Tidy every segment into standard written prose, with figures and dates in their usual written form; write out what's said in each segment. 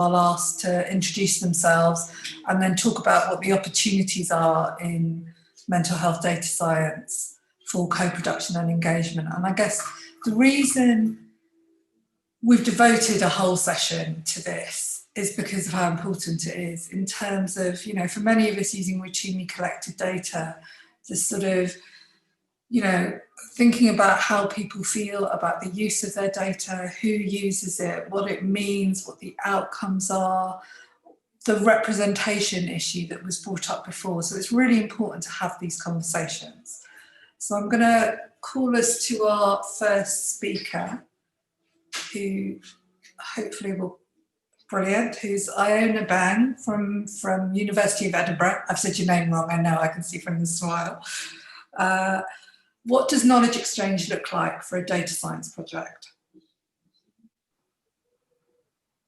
I'll ask to introduce themselves and then talk about what the opportunities are in mental health data science for co-production and engagement. And I guess the reason we've devoted a whole session to this is because of how important it is in terms of, you know, for many of us using routinely collected data, this sort of, you know, thinking about how people feel about the use of their data, who uses it, what it means, what the outcomes are, the representation issue that was brought up before. So it's really important to have these conversations. So I'm going to call us to our first speaker, who hopefully will brilliant, who's Iona Bang from University of Edinburgh. I've said your name wrong, I know, I can see from the smile. What does knowledge exchange look like for a data science project?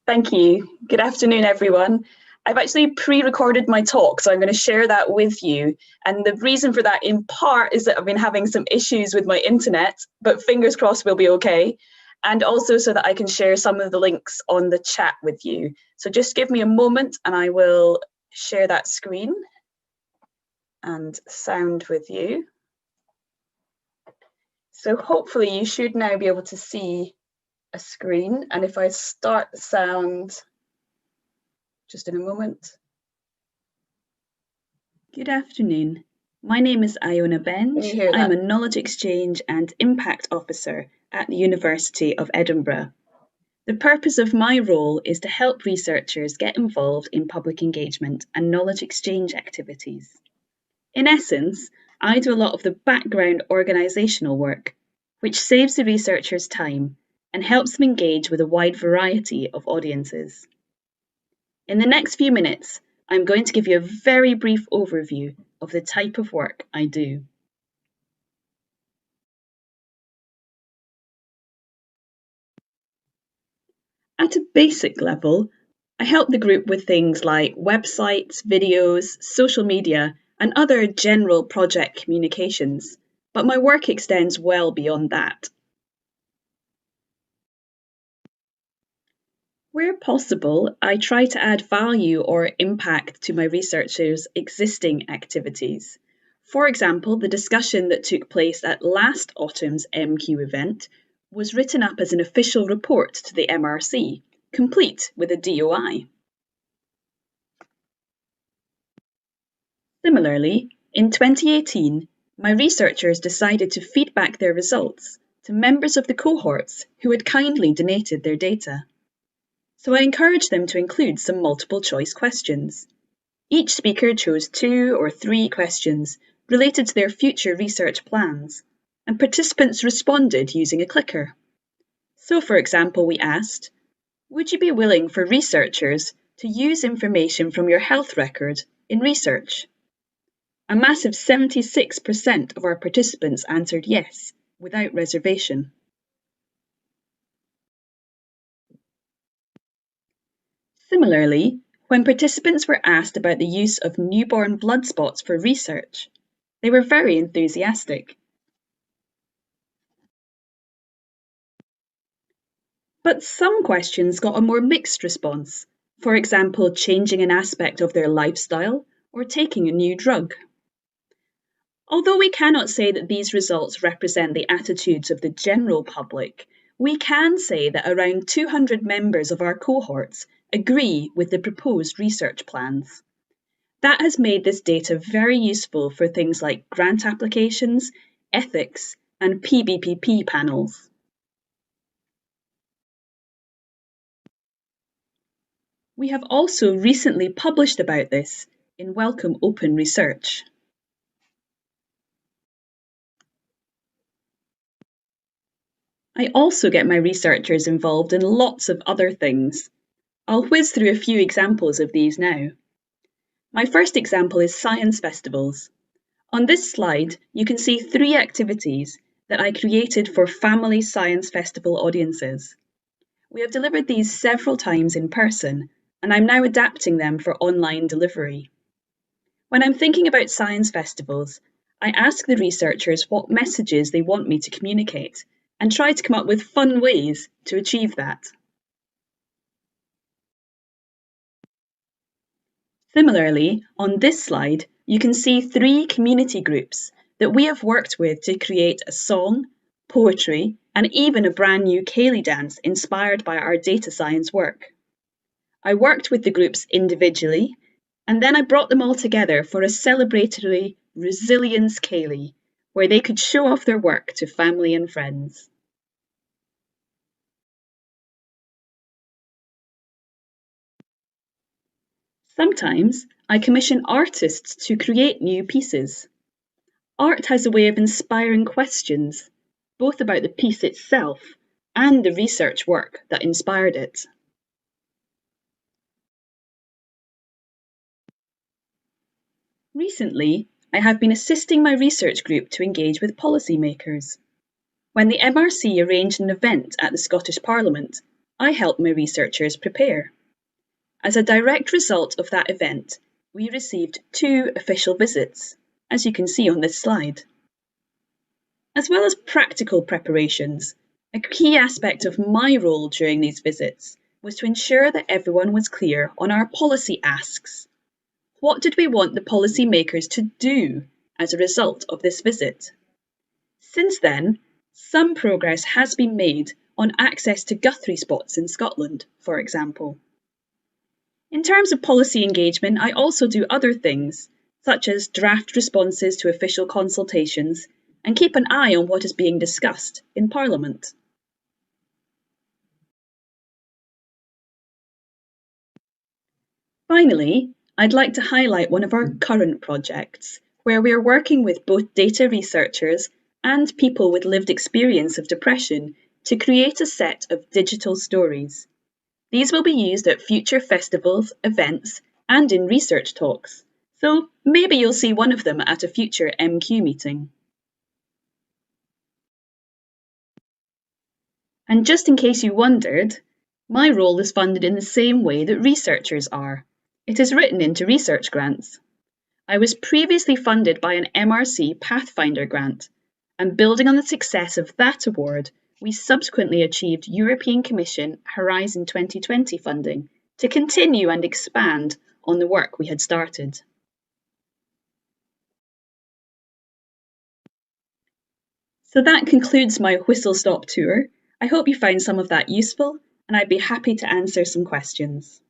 Thank you. Good afternoon, everyone. I've actually pre-recorded my talk, so I'm going to share that with you. And the reason for that, in part, is that I've been having some issues with my internet, but fingers crossed we'll be okay. And also so that I can share some of the links on the chat with you. So just give me a moment and I will share that screen and sound with you. So hopefully you should now be able to see a screen. And if I start sound, just in a moment. Good afternoon. My name is Iona Benj. I'm a Knowledge Exchange and Impact Officer at the University of Edinburgh. The purpose of my role is to help researchers get involved in public engagement and knowledge exchange activities. In essence, I do a lot of the background organisational work, which saves the researchers time and helps them engage with a wide variety of audiences. In the next few minutes, I'm going to give you a very brief overview of the type of work I do. At a basic level, I help the group with things like websites, videos, social media, and other general project communications, but my work extends well beyond that. Where possible, I try to add value or impact to my researchers' existing activities. For example, the discussion that took place at last autumn's MQ event was written up as an official report to the MRC, complete with a DOI. Similarly, in 2018, my researchers decided to feed back their results to members of the cohorts who had kindly donated their data. So I encouraged them to include some multiple choice questions. Each speaker chose 2 or 3 questions related to their future research plans, and participants responded using a clicker. So, for example, we asked, would you be willing for researchers to use information from your health record in research? A massive 76% of our participants answered yes, without reservation. Similarly, when participants were asked about the use of newborn blood spots for research, they were very enthusiastic. But some questions got a more mixed response, for example, changing an aspect of their lifestyle or taking a new drug. Although we cannot say that these results represent the attitudes of the general public, we can say that around 200 members of our cohorts agree with the proposed research plans. That has made this data very useful for things like grant applications, ethics, and PBPP panels. We have also recently published about this in Welcome Open Research. I also get my researchers involved in lots of other things. I'll whiz through a few examples of these now. My first example is science festivals. On this slide, you can see 3 activities that I created for family science festival audiences. We have delivered these several times in person, and I'm now adapting them for online delivery. When I'm thinking about science festivals, I ask the researchers what messages they want me to communicate, and try to come up with fun ways to achieve that. Similarly, on this slide, you can see 3 community groups that we have worked with to create a song, poetry, and even a brand new Ceilidh dance inspired by our data science work. I worked with the groups individually, and then I brought them all together for a celebratory Resilience Ceilidh, where they could show off their work to family and friends. Sometimes I commission artists to create new pieces. Art has a way of inspiring questions, both about the piece itself and the research work that inspired it. Recently, I have been assisting my research group to engage with policymakers. When the MRC arranged an event at the Scottish Parliament, I helped my researchers prepare. As a direct result of that event, we received 2 official visits, as you can see on this slide. As well as practical preparations, a key aspect of my role during these visits was to ensure that everyone was clear on our policy asks. What did we want the policymakers to do as a result of this visit? Since then, some progress has been made on access to Guthrie spots in Scotland, for example. In terms of policy engagement, I also do other things, such as draft responses to official consultations and keep an eye on what is being discussed in Parliament. Finally, I'd like to highlight one of our current projects, where we are working with both data researchers and people with lived experience of depression to create a set of digital stories. These will be used at future festivals, events, and in research talks, so maybe you'll see one of them at a future MQ meeting. And just in case you wondered, my role is funded in the same way that researchers are. It is written into research grants. I was previously funded by an MRC Pathfinder grant, and building on the success of that award, we subsequently achieved European Commission Horizon 2020 funding to continue and expand on the work we had started. So that concludes my whistle-stop tour. I hope you found some of that useful, and I'd be happy to answer some questions.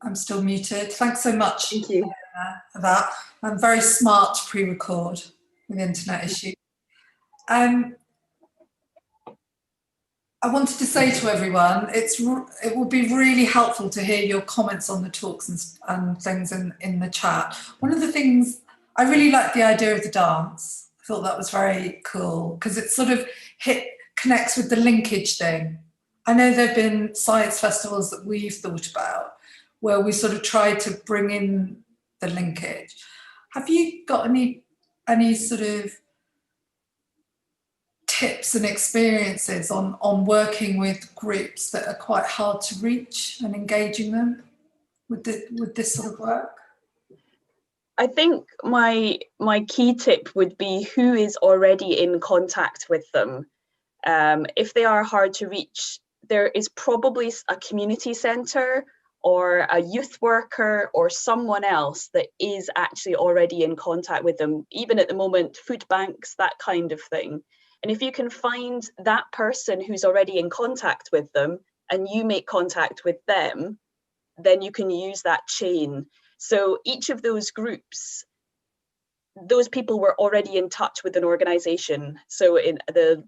I'm still muted. Thanks so much Thank you. for that. I'm very smart to pre-record with internet issues. I wanted to say to everyone, it would be really helpful to hear your comments on the talks and things in the chat. One of the things, I really liked the idea of the dance. I thought that was very cool because it sort of connects with the linkage thing. I know there have been science festivals that we've thought about where we sort of try to bring in the linkage. Have you got any sort of tips and experiences on working with groups that are quite hard to reach and engaging them with this sort of work? I think my key tip would be who is already in contact with them. If they are hard to reach, there is probably a community centre or a youth worker or someone else that is actually already in contact with them. Even at the moment, food banks, that kind of thing. And if you can find that person who's already in contact with them and you make contact with them, then you can use that chain. So each of those groups, those people were already in touch with an organisation. So in the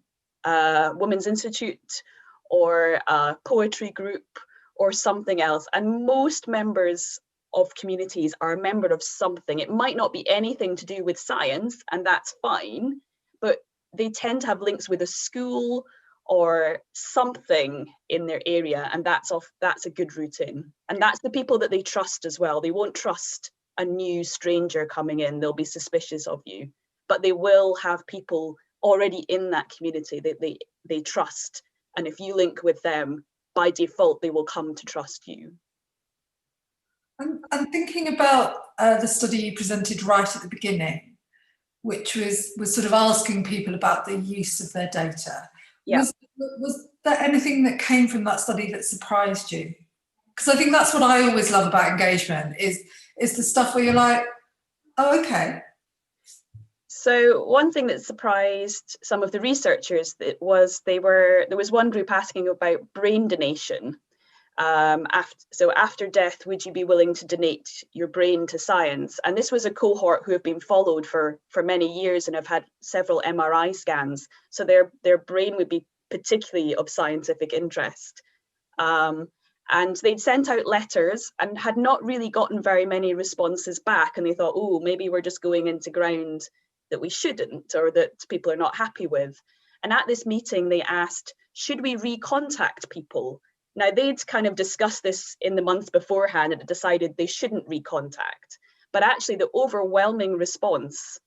Women's Institute or a poetry group or something else. And most members of communities are a member of something. It might not be anything to do with science, and that's fine, but they tend to have links with a school or something in their area, and that's a good route in. And that's the people that they trust as well. They won't trust a new stranger coming in. They'll be suspicious of you, but they will have people already in that community that they trust. And if you link with them, by default, they will come to trust you. I'm thinking about the study you presented right at the beginning, which was sort of asking people about the use of their data. Yeah. Was there anything that came from that study that surprised you? Because I think that's what I always love about engagement is the stuff where you're like, oh, okay. So one thing that surprised some of the researchers there was one group asking about brain donation. After death, would you be willing to donate your brain to science? And this was a cohort who have been followed for many years and have had several MRI scans. So their brain would be particularly of scientific interest. And they'd sent out letters and had not really gotten very many responses back. And they thought, oh, maybe we're just going into ground that we shouldn't, or that people are not happy with. And at this meeting, they asked, should we recontact people? Now, they'd kind of discussed this in the months beforehand and decided they shouldn't recontact. But actually, the overwhelming response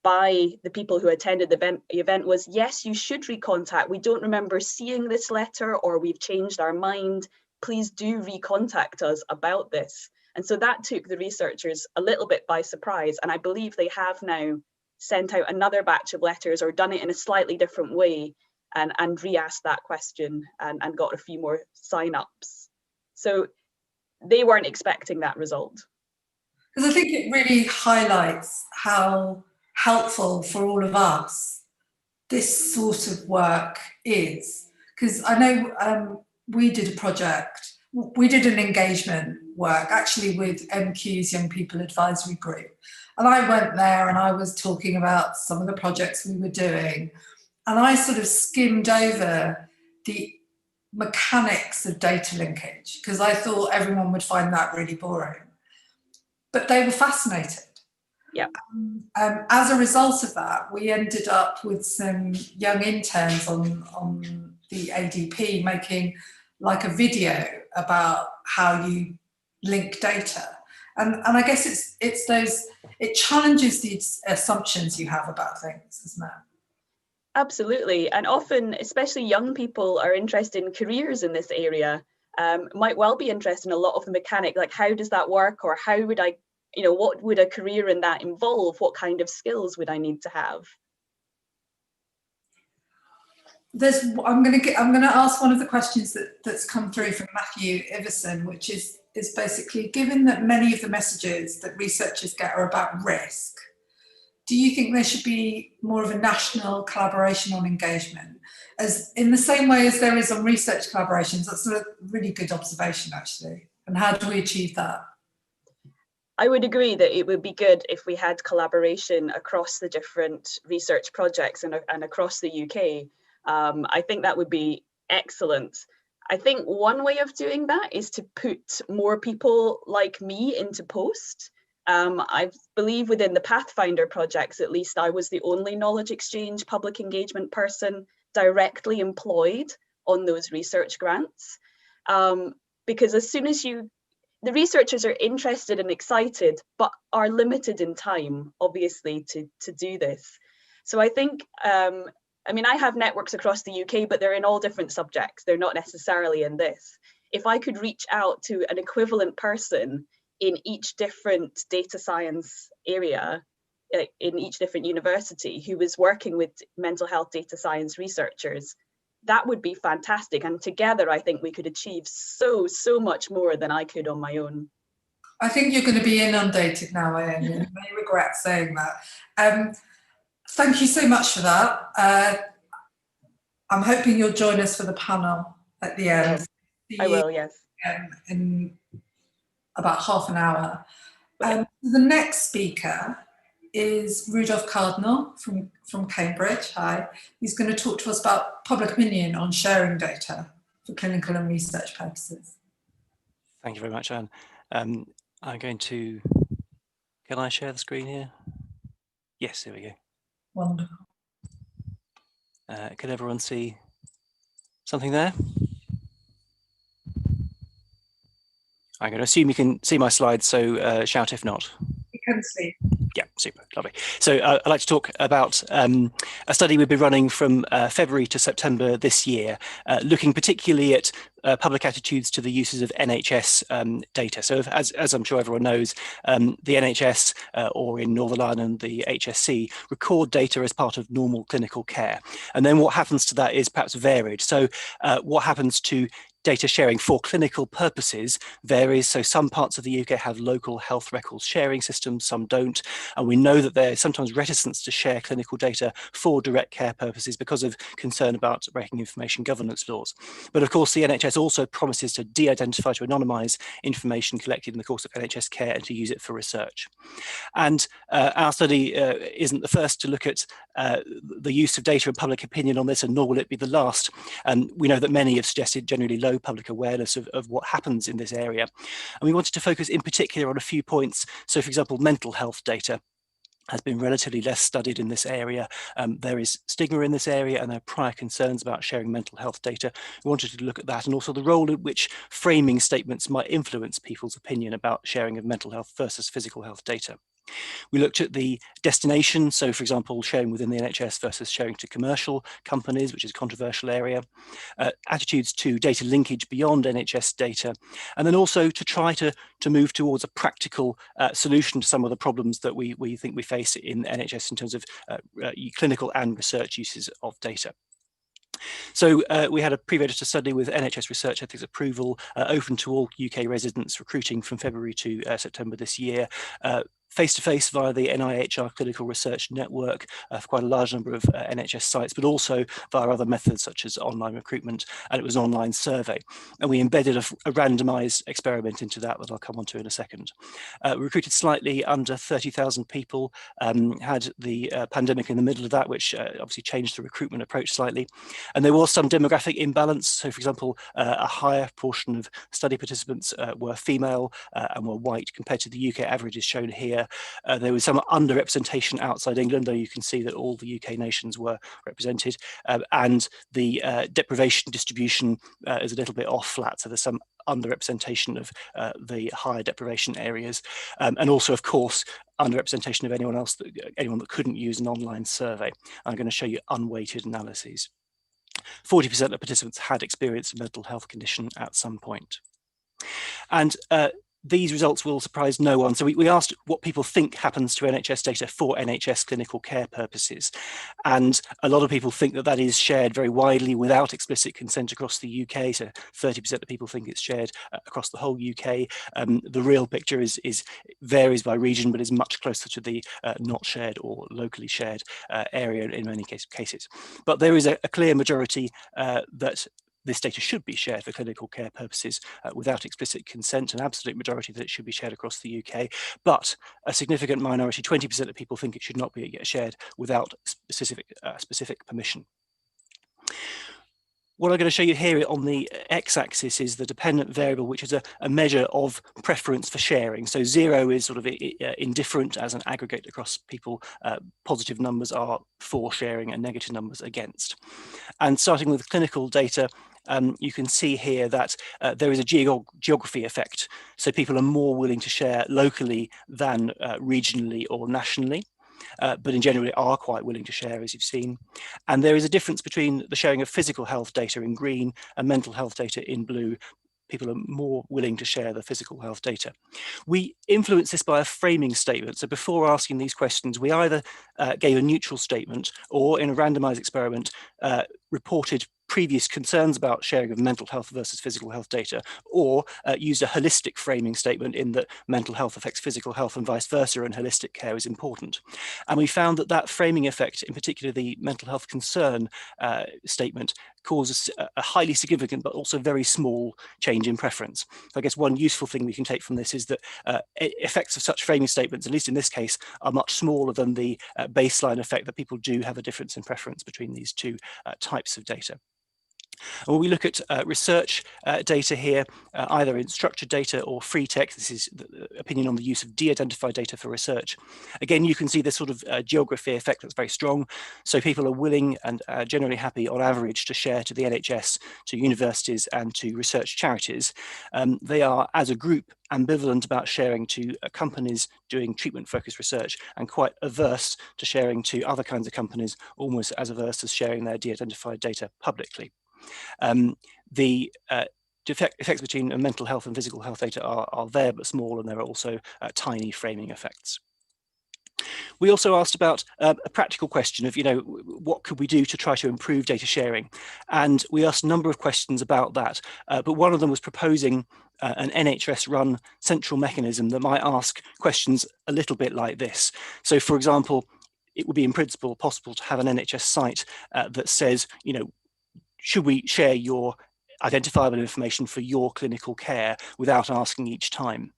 by the people who attended the event was, yes, you should recontact. We don't remember seeing this letter, or we've changed our mind. Please do recontact us about this. And so that took the researchers a little bit by surprise. And I believe they have now sent out another batch of letters or done it in a slightly different way and re-asked that question and got a few more sign-ups. So they weren't expecting that result. Because I think it really highlights how helpful for all of us this sort of work is. Because I know we did a project, we did an engagement work actually with MQ's Young People Advisory Group. And I went there and I was talking about some of the projects we were doing. And I sort of skimmed over the mechanics of data linkage because I thought everyone would find that really boring. But they were fascinated. Yeah. As a result of that, we ended up with some young interns on the ADP making like a video about how you link data. And I guess it challenges the assumptions you have about things, isn't it? Absolutely. And often, especially young people are interested in careers in this area, might well be interested in a lot of the mechanic, like how does that work, or how would I, what would a career in that involve? What kind of skills would I need to have? I'm going to ask one of the questions that's come through from Matthew Iverson, which is basically, given that many of the messages that researchers get are about risk, do you think there should be more of a national collaboration on engagement, as in the same way as there is on research collaborations? That's a really good observation, actually. And how do we achieve that? I would agree that it would be good if we had collaboration across the different research projects and across the UK. I think that would be excellent. I think one way of doing that is to put more people like me into post. I believe within the Pathfinder projects, at least, I was the only knowledge exchange public engagement person directly employed on those research grants. Because as soon as the researchers are interested and excited, but are limited in time, obviously, to do this. So I think, I have networks across the UK, but they're in all different subjects. They're not necessarily in this. If I could reach out to an equivalent person in each different data science area, in each different university, who was working with mental health data science researchers, that would be fantastic. And together, I think we could achieve so much more than I could on my own. I think you're going to be inundated now, Ian. You may regret saying that. Thank you so much for that. I'm hoping you'll join us for the panel at the end. Yes, I will, yes. In about half an hour. The next speaker is Rudolf Cardinal from Cambridge. Hi. He's going to talk to us about public opinion on sharing data for clinical and research purposes. Thank you very much, Anne. I'm going to, can I share the screen here? Yes, there we go. Wonderful. Can everyone see something there? I'm going to assume you can see my slides, so shout if not. You can see. Yeah, super, lovely. So I'd like to talk about a study we've been running from February to September this year, looking particularly at public attitudes to the uses of NHS data. So as I'm sure everyone knows, the NHS, or in Northern Ireland, the HSC, record data as part of normal clinical care. And then what happens to that is perhaps varied. So what happens to data sharing for clinical purposes varies. So some parts of the UK have local health records sharing systems, some don't. And we know that there's sometimes reticence to share clinical data for direct care purposes because of concern about breaking information governance laws. But of course, the NHS also promises to de-identify, to anonymise information collected in the course of NHS care and to use it for research. And our study isn't the first to look at the use of data and public opinion on this, and nor will it be the last. We know that many have suggested generally low public awareness of what happens in this area. And we wanted to focus in particular on a few points. So, for example, mental health data has been relatively less studied in this area. There is stigma in this area, and there are prior concerns about sharing mental health data. We wanted to look at that, and also the role in which framing statements might influence people's opinion about sharing of mental health versus physical health data. We looked at the destination, so for example, sharing within the NHS versus sharing to commercial companies, which is a controversial area, attitudes to data linkage beyond NHS data, and then also to try to move towards a practical solution to some of the problems that we think we face in NHS in terms of clinical and research uses of data. So we had a pre-registered study with NHS Research Ethics Approval, open to all UK residents, recruiting from February to September this year, face-to-face via the NIHR Clinical Research Network for quite a large number of NHS sites, but also via other methods such as online recruitment, and it was an online survey. And we embedded a randomised experiment into that I'll come on to in a second. We recruited slightly under 30,000 people, had the pandemic in the middle of that, which obviously changed the recruitment approach slightly. And there was some demographic imbalance. So, for example, a higher proportion of study participants were female and were white compared to the UK average is shown here. There was some underrepresentation outside England, though you can see that all the UK nations were represented. And the deprivation distribution is a little bit off flat. So there's some underrepresentation of the higher deprivation areas. And also, of course, underrepresentation of anyone that couldn't use an online survey. I'm going to show you unweighted analyses. 40% of participants had experienced a mental health condition at some point. And these results will surprise no one. So we asked what people think happens to NHS data for NHS clinical care purposes. And a lot of people think that is shared very widely without explicit consent across the UK. So 30% of people think it's shared across the whole UK. The real picture varies by region, but is much closer to the not shared or locally shared area in many cases. But there is a clear majority that this data should be shared for clinical care purposes without explicit consent, an absolute majority that it should be shared across the UK, but a significant minority, 20% of people think it should not be shared without specific permission. What I'm going to show you here on the x-axis is the dependent variable, which is a measure of preference for sharing. So 0 is sort of indifferent as an aggregate across people. Positive numbers are for sharing and negative numbers against. And starting with clinical data, you can see here that there is a geography effect. So people are more willing to share locally than regionally or nationally. But in general, are quite willing to share, as you've seen. And there is a difference between the sharing of physical health data in green and mental health data in blue. People are more willing to share the physical health data. We influence this by a framing statement. So before asking these questions, we either gave a neutral statement or in a randomized experiment, reported previous concerns about sharing of mental health versus physical health data, or used a holistic framing statement in that mental health affects physical health and vice versa, and holistic care is important. And we found that framing effect, in particular the mental health concern statement, causes a highly significant but also very small change in preference. So I guess one useful thing we can take from this is that effects of such framing statements, at least in this case, are much smaller than the baseline effect that people do have a difference in preference between these two types of data. And when we look at research data here, either in structured data or free text, this is the opinion on the use of de-identified data for research. Again, you can see this sort of geography effect that's very strong. So people are willing and generally happy on average to share to the NHS, to universities and to research charities. They are, as a group, ambivalent about sharing to companies doing treatment-focused research and quite averse to sharing to other kinds of companies, almost as averse as sharing their de-identified data publicly. The effects between mental health and physical health data are there but small, and there are also tiny framing effects. We also asked about a practical question of, what could we do to try to improve data sharing? And we asked a number of questions about that, but one of them was proposing an NHS-run central mechanism that might ask questions a little bit like this. So, for example, it would be in principle possible to have an NHS site that says, should we share your identifiable information for your clinical care without asking each time?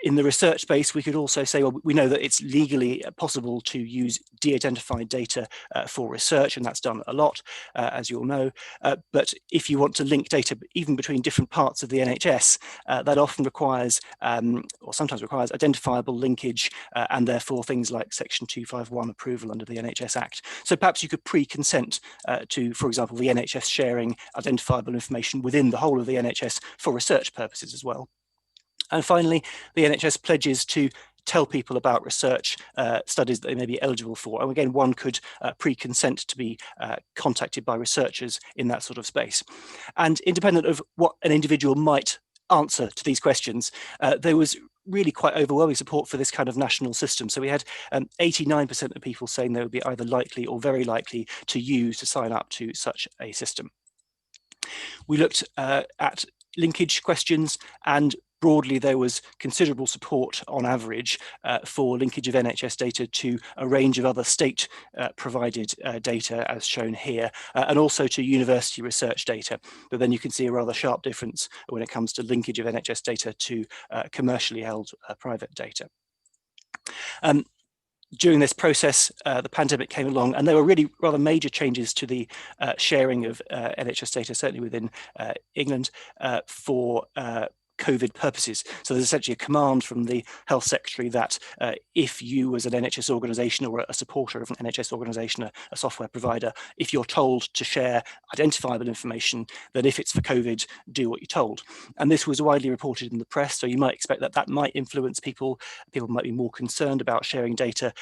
In the research space, we could also say, well, we know that it's legally possible to use de-identified data for research, and that's done a lot, as you all know. But if you want to link data even between different parts of the NHS, that often requires, or sometimes requires, identifiable linkage, and therefore things like Section 251 approval under the NHS Act. So perhaps you could pre-consent to, for example, the NHS sharing identifiable information within the whole of the NHS for research purposes as well. And finally, the NHS pledges to tell people about research studies that they may be eligible for. And again, one could pre-consent to be contacted by researchers in that sort of space. And independent of what an individual might answer to these questions, there was really quite overwhelming support for this kind of national system. So we had 89% of people saying they would be either likely or very likely to sign up to such a system. We looked at linkage questions, and broadly, there was considerable support on average for linkage of NHS data to a range of other state provided data, as shown here, and also to university research data. But then you can see a rather sharp difference when it comes to linkage of NHS data to commercially held private data. During this process, the pandemic came along, and there were really rather major changes to the sharing of NHS data, certainly within England, for COVID purposes. So there's essentially a command from the Health Secretary that if you as an NHS organisation or a supporter of an NHS organisation, a software provider, if you're told to share identifiable information, then if it's for COVID, do what you're told. And this was widely reported in the press, so you might expect that that might influence people. People might be more concerned about sharing data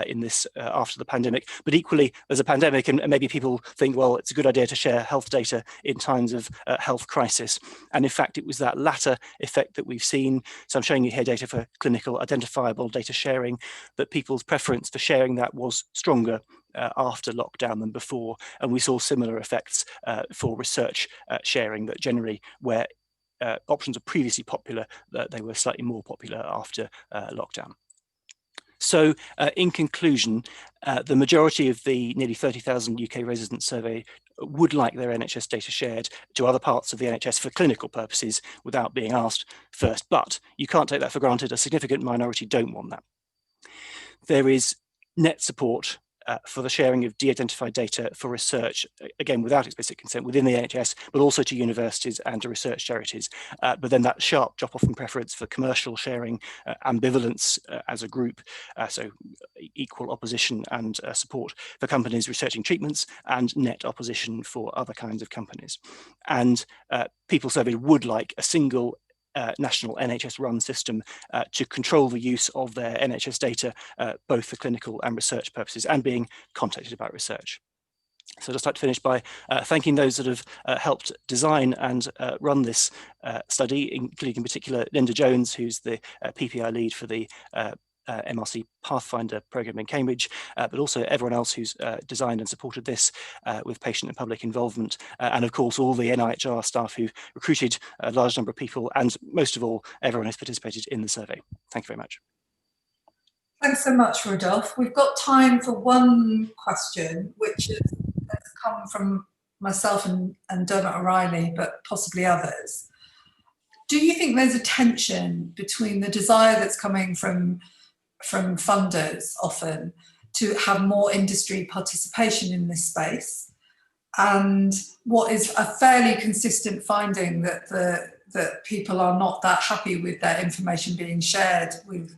in this after the pandemic. But equally, there's a pandemic, and maybe people think, well, it's a good idea to share health data in times of health crisis. And in fact, it was that latter effect that we've seen. So I'm showing you here data for clinical identifiable data sharing, that people's preference for sharing that was stronger after lockdown than before. And we saw similar effects for research sharing, that generally where options are previously popular, that they were slightly more popular after lockdown. So in conclusion, the majority of the nearly 30,000 UK residents surveyed would like their NHS data shared to other parts of the NHS for clinical purposes without being asked first, but you can't take that for granted. A significant minority don't want that. There is net support for the sharing of de-identified data for research, again, without explicit consent within the NHS, but also to universities and to research charities. But then that sharp drop-off in preference for commercial sharing, ambivalence as a group, so equal opposition and support for companies researching treatments, and net opposition for other kinds of companies. And people surveyed would like a single national NHS-run system to control the use of their NHS data, both for clinical and research purposes, and being contacted about research. So I'd just like to finish by thanking those that have helped design and run this study, including in particular Linda Jones, who's the PPI lead for the MRC Pathfinder programme in Cambridge, but also everyone else who's designed and supported this with patient and public involvement, and of course all the NIHR staff who recruited a large number of people, and most of all everyone who's participated in the survey. Thank you very much. Thanks so much, Rodolphe. We've got time for one question, which has come from myself and Dermot O'Reilly, but possibly others. Do you think there's a tension between the desire that's coming from funders often to have more industry participation in this space, and what is a fairly consistent finding that that people are not that happy with their information being shared with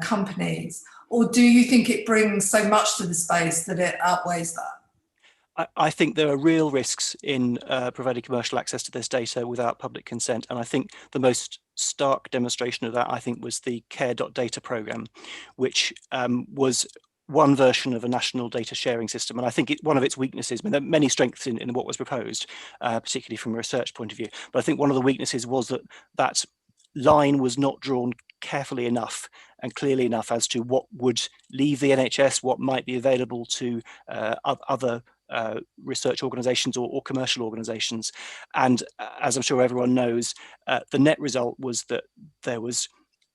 companies? Or do you think it brings so much to the space that it outweighs that? I think there are real risks in providing commercial access to this data without public consent. And I think the most stark demonstration of that, I think, was the care.data program, which was one version of a national data sharing system. And I think one of its weaknesses, I mean, there are many strengths in what was proposed, particularly from a research point of view. But I think one of the weaknesses was that that line was not drawn carefully enough and clearly enough as to what would leave the NHS, what might be available to other research organisations or commercial organisations. And as I'm sure everyone knows, the net result was that there was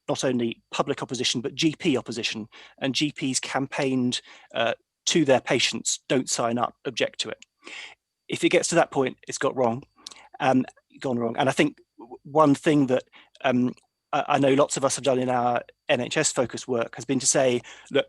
not only public opposition, but GP opposition. And GPs campaigned to their patients, don't sign up, object to it. If it gets to that point, it's gone wrong. And I think one thing that I know lots of us have done in our NHS focused work has been to say, look,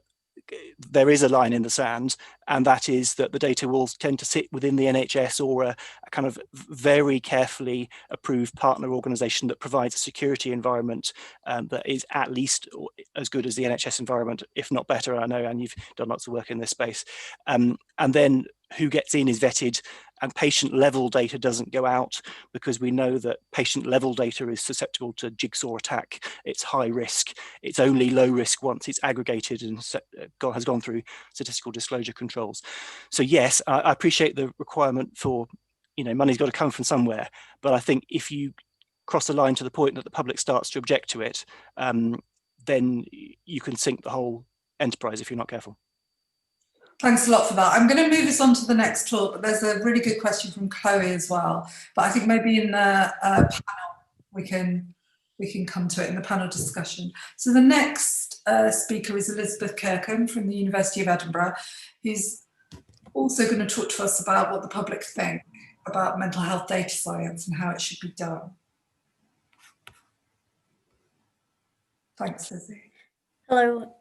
there is a line in the sand, and that is that the data will tend to sit within the NHS or a kind of very carefully approved partner organisation that provides a security environment that is at least as good as the NHS environment, if not better. I know, and you've done lots of work in this space. And then who gets in is vetted, and patient level data doesn't go out, because we know that patient level data is susceptible to jigsaw attack. It's high risk. It's only low risk once it's aggregated and has gone through statistical disclosure controls. So yes, I appreciate the requirement for, money's got to come from somewhere. But I think if you cross the line to the point that the public starts to object to it, then you can sink the whole enterprise if you're not careful. Thanks a lot for that. I'm going to move us on to the next talk, but there's a really good question from Chloe as well. But I think maybe in the panel we can come to it in the panel discussion. So the next speaker is Elizabeth Kirkham from the University of Edinburgh, who's also going to talk to us about what the public think about mental health data science and how it should be done. Thanks, Lizzie. Hello.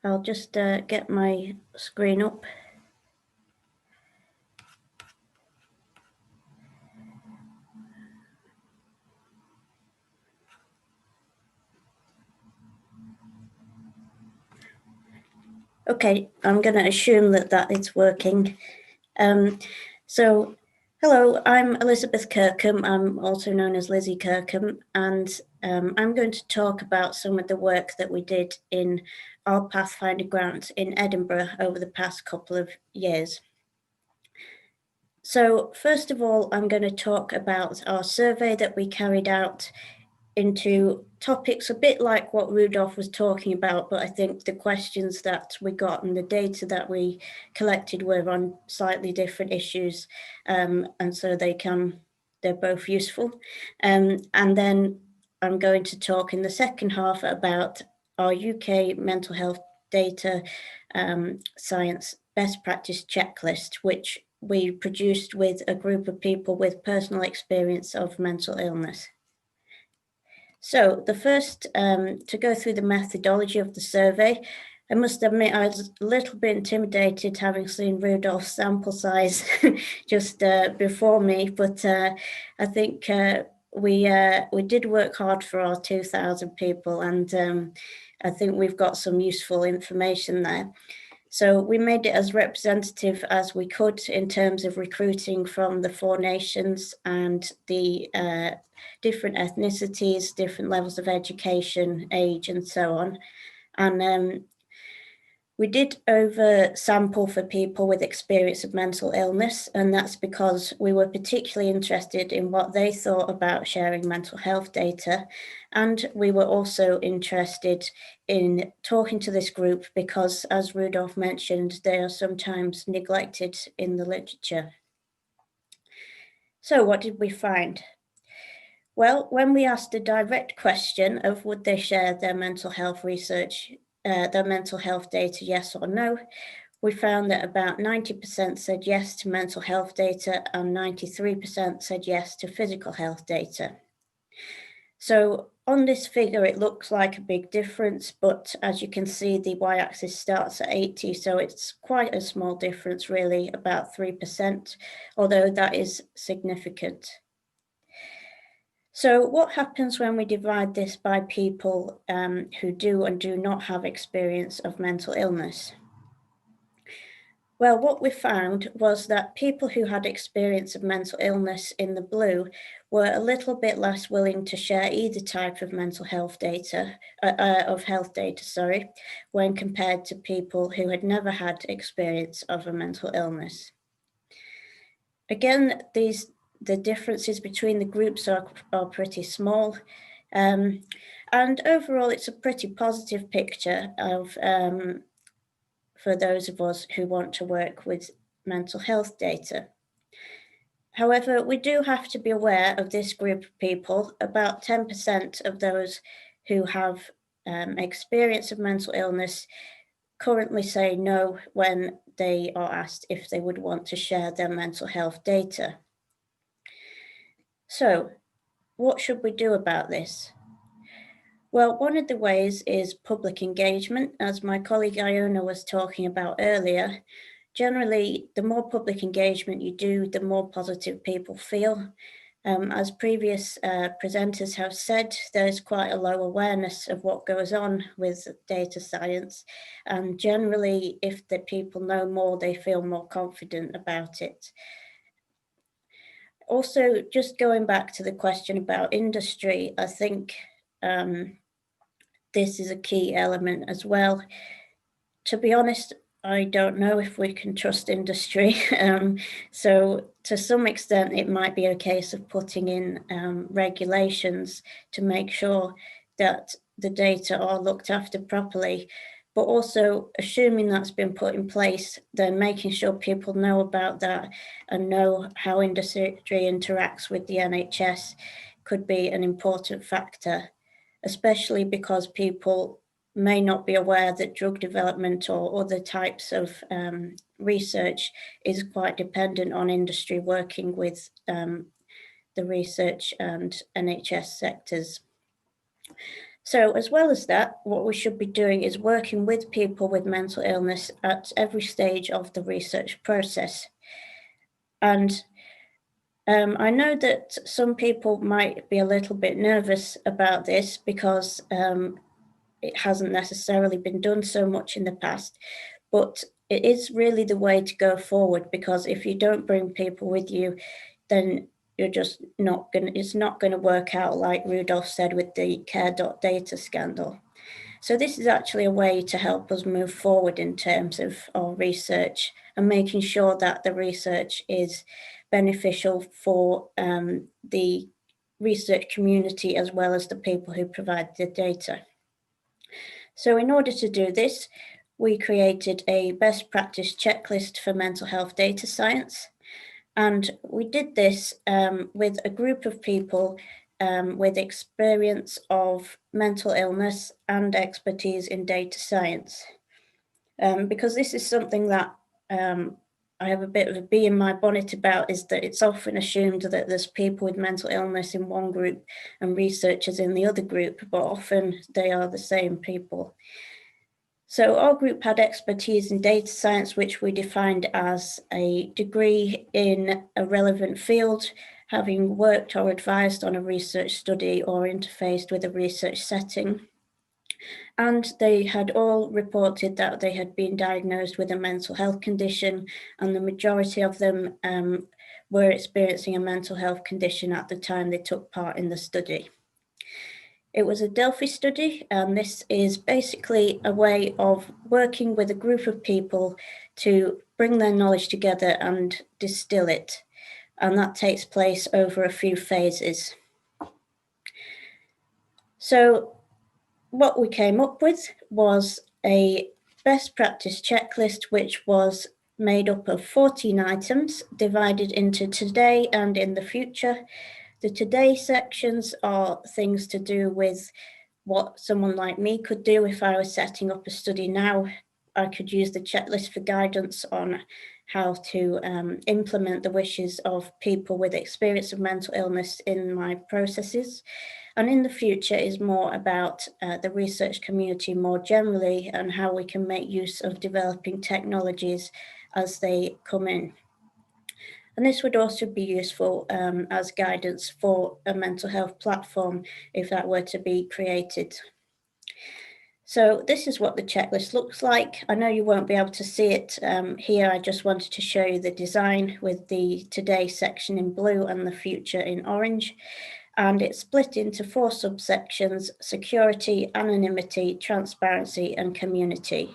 I'll just get my screen up. Okay, I'm going to assume that it's working. So, hello, I'm Elizabeth Kirkham. I'm also known as Lizzie Kirkham, and I'm going to talk about some of the work that we did in our Pathfinder grant in Edinburgh over the past couple of years. So first of all, I'm going to talk about our survey that we carried out into topics a bit like what Rudolph was talking about, but I think the questions that we got and the data that we collected were on slightly different issues, and so they're both useful. And then I'm going to talk in the second half about our UK mental health data science best practice checklist, which we produced with a group of people with personal experience of mental illness. So the first, to go through the methodology of the survey, I must admit I was a little bit intimidated having seen Rudolph's sample size just before me, but I think we did work hard for our 2,000 people, and I think we've got some useful information there. So we made it as representative as we could in terms of recruiting from the 4 nations and the different ethnicities, different levels of education, age, and so on. And we did over sample for people with experience of mental illness, and that's because we were particularly interested in what they thought about sharing mental health data. And we were also interested in talking to this group because, as Rudolph mentioned, they are sometimes neglected in the literature. So what did we find? Well, when we asked a direct question of would they share their mental health research, their mental health data, yes or no, we found that about 90% said yes to mental health data and 93% said yes to physical health data. So On this figure, it looks like a big difference, but as you can see, the y-axis starts at 80, so it's quite a small difference, really, about 3%, although that is significant. So what happens when we divide this by people who do and do not have experience of mental illness? Well, what we found was that people who had experience of mental illness in the blue were a little bit less willing to share either type of mental health data, when compared to people who had never had experience of a mental illness. Again, the differences between the groups are pretty small. And overall, it's a pretty positive picture of for those of us who want to work with mental health data. However, we do have to be aware of this group of people. About 10% of those who have experience of mental illness currently say no when they are asked if they would want to share their mental health data. So, what should we do about this? Well, one of the ways is public engagement, as my colleague Iona was talking about earlier. Generally, the more public engagement you do, the more positive people feel. As previous presenters have said, there's quite a low awareness of what goes on with data science. And generally, if the people know more, they feel more confident about it. Also, just going back to the question about industry, I think this is a key element as well. To be honest, I don't know if we can trust industry. So to some extent, it might be a case of putting in regulations to make sure that the data are looked after properly, but also assuming that's been put in place, then making sure people know about that and know how industry interacts with the NHS could be an important factor, especially because people may not be aware that drug development or other types of research is quite dependent on industry working with the research and NHS sectors. So as well as that, what we should be doing is working with people with mental illness at every stage of the research process. And I know that some people might be a little bit nervous about this because it hasn't necessarily been done so much in the past, but it is really the way to go forward, because if you don't bring people with you, then you're just not going to, it's not going to work out, like Rudolph said with the care.data scandal. So this is actually a way to help us move forward in terms of our research and making sure that the research is beneficial for the research community as well as the people who provide the data. So in order to do this, we created a best practice checklist for mental health data science. And we did this with a group of people with experience of mental illness and expertise in data science. Because this is something that I have a bit of a bee in my bonnet about, is that it's often assumed that there's people with mental illness in one group and researchers in the other group, but often they are the same people. So our group had expertise in data science, which we defined as a degree in a relevant field, having worked or advised on a research study or interfaced with a research setting. And they had all reported that they had been diagnosed with a mental health condition, and the majority of them were experiencing a mental health condition at the time they took part in the study. It was a Delphi study, and this is basically a way of working with a group of people to bring their knowledge together and distill it. And that takes place over a few phases. So what we came up with was a best practice checklist, which was made up of 14 items divided into today and in the future. The today sections are things to do with what someone like me could do if I was setting up a study now. I could use the checklist for guidance on how to implement the wishes of people with experience of mental illness in my processes. and in the future is more about the research community more generally and how we can make use of developing technologies as they come in. And this would also be useful as guidance for a mental health platform if that were to be created. So this is what the checklist looks like. I know you won't be able to see it here. I just wanted to show you the design with the today section in blue and the future in orange. And it's split into 4 subsections: security, anonymity, transparency, and community.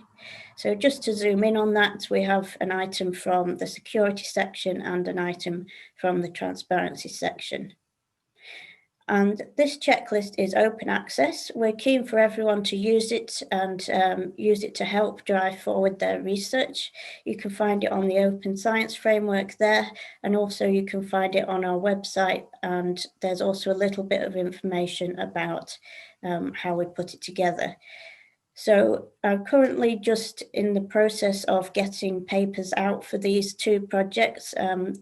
So just to zoom in on that, we have an item from the security section and an item from the transparency section. And this checklist is open access. We're keen for everyone to use it and use it to help drive forward their research. You can find it on the Open Science Framework there, and also you can find it on our website. And there's also a little bit of information about how we put it together. So I'm currently just in the process of getting papers out for these 2 projects.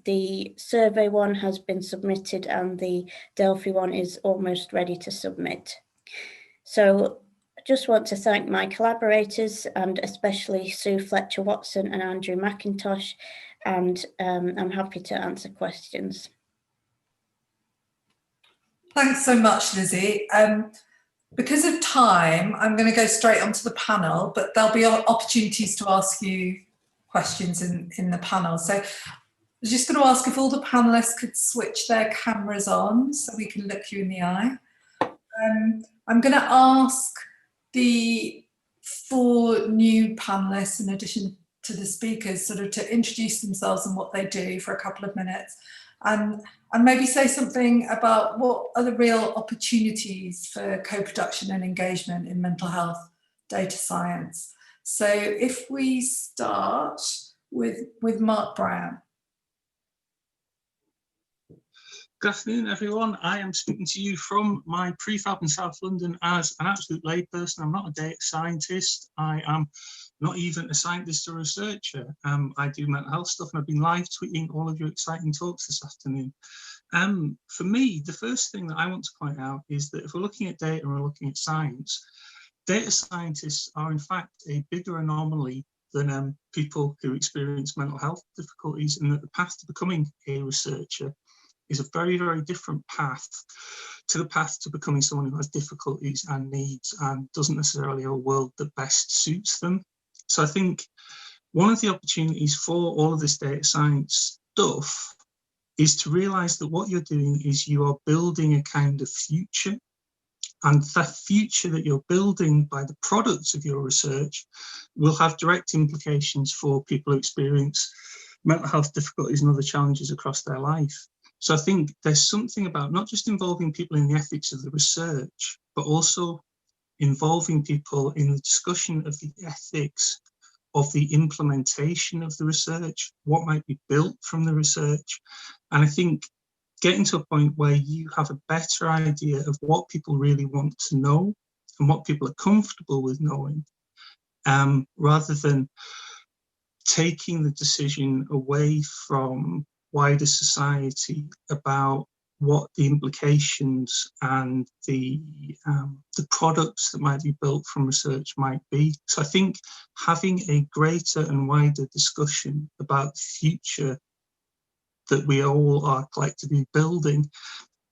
The survey one has been submitted and the Delphi one is almost ready to submit. So I just want to thank my collaborators, and especially Sue Fletcher-Watson and Andrew McIntosh, and I'm happy to answer questions. Thanks so much, Lizzie. Because of time, I'm going to go straight onto the panel, but there'll be opportunities to ask you questions in the panel. So I was just going to ask if all the panelists could switch their cameras on so we can look you in the eye. I'm going to ask the 4 new panelists, in addition to the speakers, sort of to introduce themselves and what they do for a couple of minutes. And maybe say something about what are the real opportunities for co-production and engagement in mental health data science. So if we start with Mark Brown. Good afternoon, everyone. I am speaking to you from my prefab in South London as an absolute layperson. I'm not a data scientist. I am not even a scientist or researcher. I do mental health stuff, and I've been live tweeting all of your exciting talks this afternoon. For me, the first thing that I want to point out is that if we're looking at data and we're looking at science, data scientists are in fact a bigger anomaly than people who experience mental health difficulties, and that the path to becoming a researcher is a very, very different path to the path to becoming someone who has difficulties and needs and doesn't necessarily have a world that best suits them. So I think one of the opportunities for all of this data science stuff is to realize that what you're doing is you are building a kind of future, and that future that you're building by the products of your research will have direct implications for people who experience mental health difficulties and other challenges across their life. So I think there's something about not just involving people in the ethics of the research, but also involving people in the discussion of the ethics of the implementation of the research, what might be built from the research. And I think getting to a point where you have a better idea of what people really want to know and what people are comfortable with knowing, rather than taking the decision away from wider society about what the implications and the products that might be built from research might be. So I think having a greater and wider discussion about the future that we all are collectively building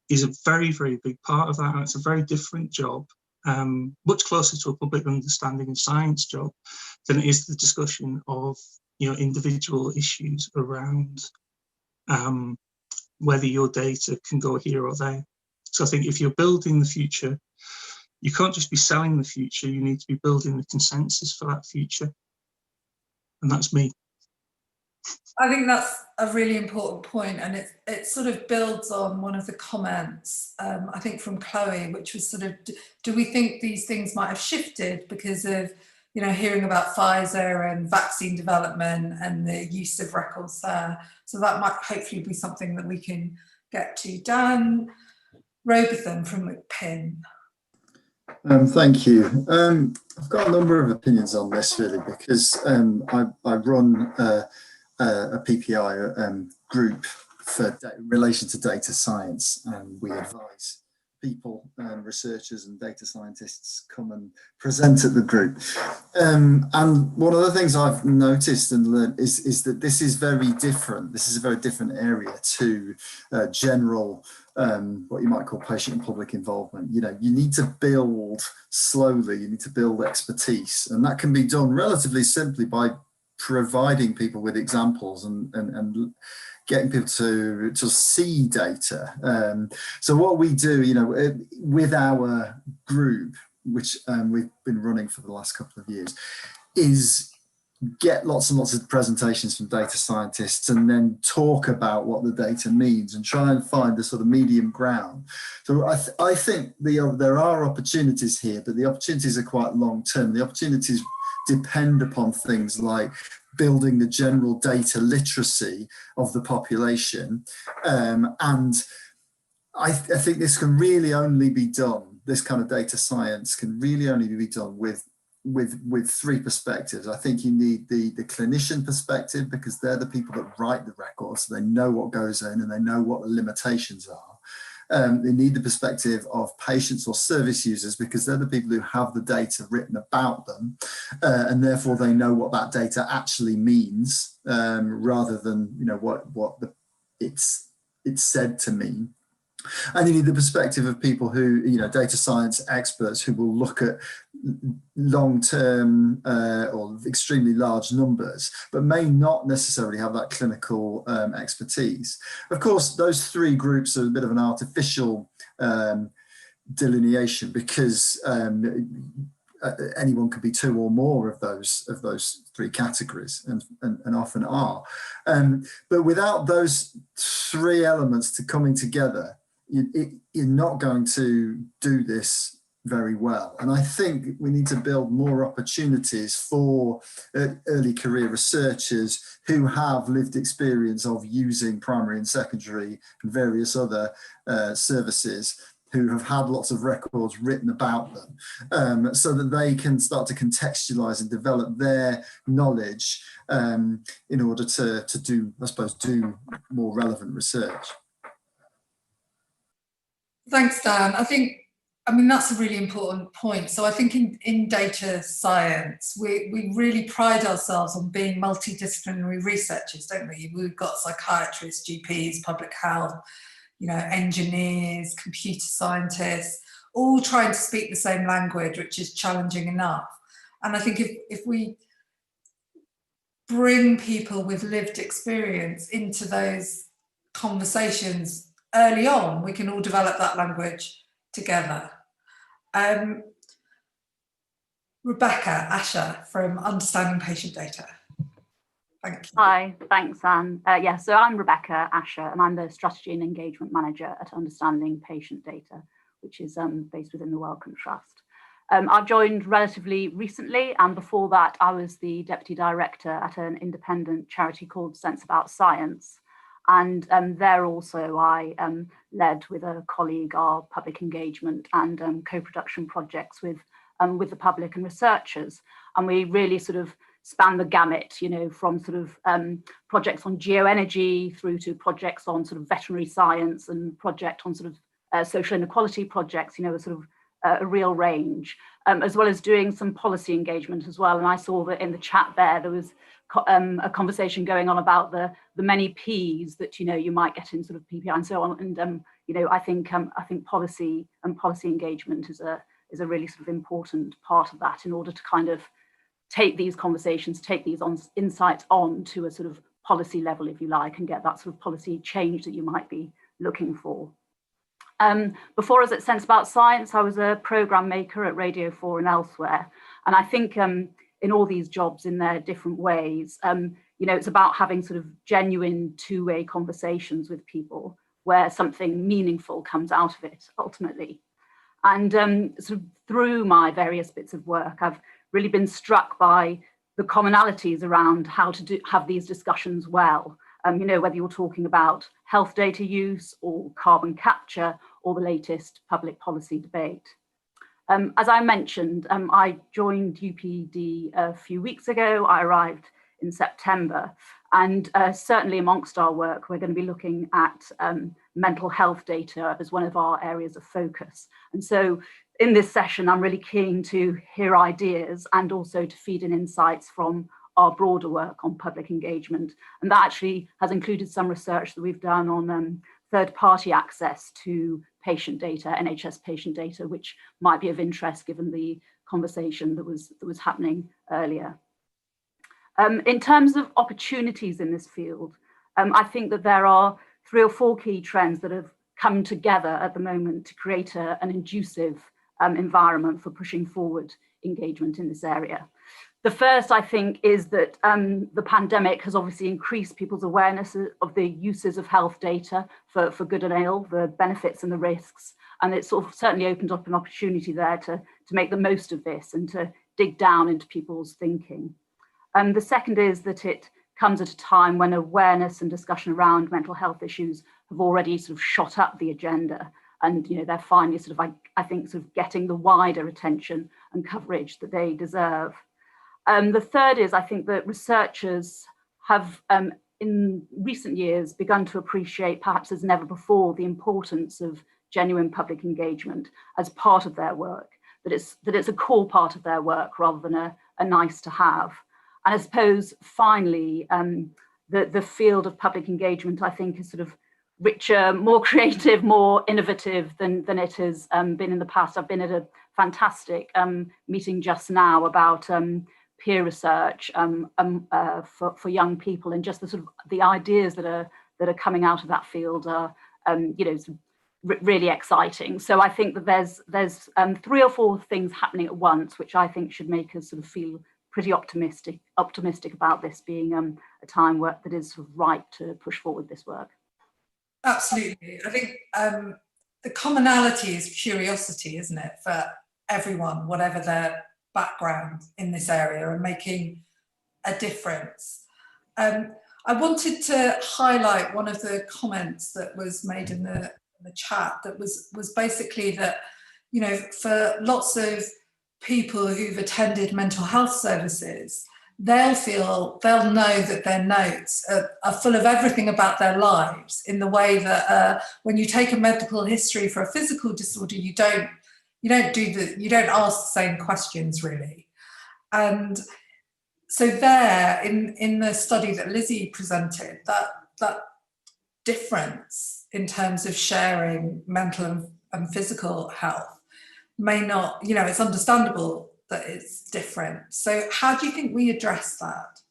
is a very, very big part of that. And it's a very different job, much closer to a public understanding of science job than it is the discussion of, individual issues around whether your data can go here or there. So I think if you're building the future, you can't just be selling the future, you need to be building the consensus for that future. And that's me. I think that's a really important point, and it sort of builds on one of the comments, I think from Chloe, which was sort of, do we think these things might have shifted because of, hearing about Pfizer and vaccine development and the use of records there? So that might hopefully be something that we can get to. Dan Rogathan from PIN. Thank you. I've got a number of opinions on this, really, because I run a PPI group in relation to data science, and we advise people, researchers and data scientists come and present at the group. And one of the things I've noticed and learned is that this is very different. This is a very different area to general, what you might call patient and public involvement. You know, you need to build slowly, you need to build expertise, and that can be done relatively simply by providing people with examples and getting people to see data. So what we do, you know, with our group, which we've been running for the last couple of years, is get lots and lots of presentations from data scientists and then talk about what the data means and try and find the sort of medium ground. So I think there are opportunities here, but the opportunities are quite long term. The opportunities depend upon things like building the general data literacy of the population. And I think this can really only be done, this kind of data science can really only be done with three perspectives. I think you need the clinician perspective, because they're the people that write the records, so they know what goes in and they know what the limitations are. They need the perspective of patients or service users, because they're the people who have the data written about them, and therefore they know what that data actually means, rather than, you know, what it's said to mean. And you need the perspective of people who, you know, data science experts who will look at long-term or extremely large numbers, but may not necessarily have that clinical expertise. Of course, those three groups are a bit of an artificial delineation, because anyone could be two or more of those three categories, and often are. But without those three elements to coming together, you're not going to do this very well. And I think we need to build more opportunities for early career researchers who have lived experience of using primary and secondary and various other services, who have had lots of records written about them, so that they can start to contextualize and develop their knowledge in order to do, I suppose, do more relevant research. Thanks, Dan. I mean, that's a really important point. So I think in data science, we really pride ourselves on being multidisciplinary researchers, don't we? We've got psychiatrists, GPs, public health, you know, engineers, computer scientists, all trying to speak the same language, which is challenging enough. And I think if we bring people with lived experience into those conversations early on, we can all develop that language together. Rebecca Asher from Understanding Patient Data. Thank you. Hi, thanks, Anne. Yeah, so I'm Rebecca Asher, and I'm the Strategy and Engagement Manager at Understanding Patient Data, which is based within the Wellcome Trust. I've joined relatively recently, and before that, I was the Deputy Director at an independent charity called Sense About Science. And there also I led with a colleague our public engagement and co-production projects with the public and researchers. And we really sort of span the gamut, you know, from sort of projects on geoenergy through to projects on sort of veterinary science and project on sort of social inequality projects, you know, a sort of a real range, as well as doing some policy engagement as well. And I saw that in the chat there was a conversation going on about the many P's that, you know, you might get in sort of PPI and so on. And you know, I think policy and policy engagement is a really sort of important part of that, in order to kind of take these conversations, take these insights on to a sort of policy level, if you like, and get that sort of policy change that you might be looking for. Before I was at Sense About Science, I was a programme maker at Radio 4 and elsewhere. And I think in all these jobs, in their different ways, you know, it's about having sort of genuine two-way conversations with people where something meaningful comes out of it ultimately. And sort of through my various bits of work, I've really been struck by the commonalities around how to have these discussions well. You know, whether you're talking about health data use or carbon capture or the latest public policy debate. As I mentioned, I joined UPD a few weeks ago. I arrived in September, And certainly amongst our work, we're going to be looking at mental health data as one of our areas of focus. And so in this session, I'm really keen to hear ideas and also to feed in insights from our broader work on public engagement. And that actually has included some research that we've done on third-party access to patient data, NHS patient data, which might be of interest given the conversation that was happening earlier. In terms of opportunities in this field, I think that there are 3 or 4 key trends that have come together at the moment to create an conducive environment for pushing forward engagement in this area. The first, I think, is that the pandemic has obviously increased people's awareness of the uses of health data for good and ill, the benefits and the risks. And it's sort of certainly opened up an opportunity there to make the most of this and to dig down into people's thinking. The second is that it comes at a time when awareness and discussion around mental health issues have already sort of shot up the agenda. And they're finally sort of, I think, sort of getting the wider attention and coverage that they deserve. The third is, I think, that researchers have in recent years begun to appreciate, perhaps as never before, the importance of genuine public engagement as part of their work, that it's a core part of their work rather than a nice to have. And I suppose, finally, the field of public engagement, I think, is sort of richer, more creative, more innovative than it has been in the past. I've been at a fantastic meeting just now about peer research for young people, and just the sort of the ideas that are coming out of that field are really exciting. So I think that there's 3 or 4 things happening at once, which I think should make us sort of feel pretty optimistic about this being a time that is sort of right to push forward this work. Absolutely. I think the commonality is curiosity, isn't it, for everyone, whatever their background in this area, and making a difference. I wanted to highlight one of the comments that was made in the chat that was basically that, for lots of people who've attended mental health services, they'll know that their notes are full of everything about their lives, in the way that when you take a medical history for a physical disorder, you don't ask the same questions really. And so there, in the study that Lizzie presented, that difference in terms of sharing mental and physical health may not, it's understandable that it's different. So how do you think we address that?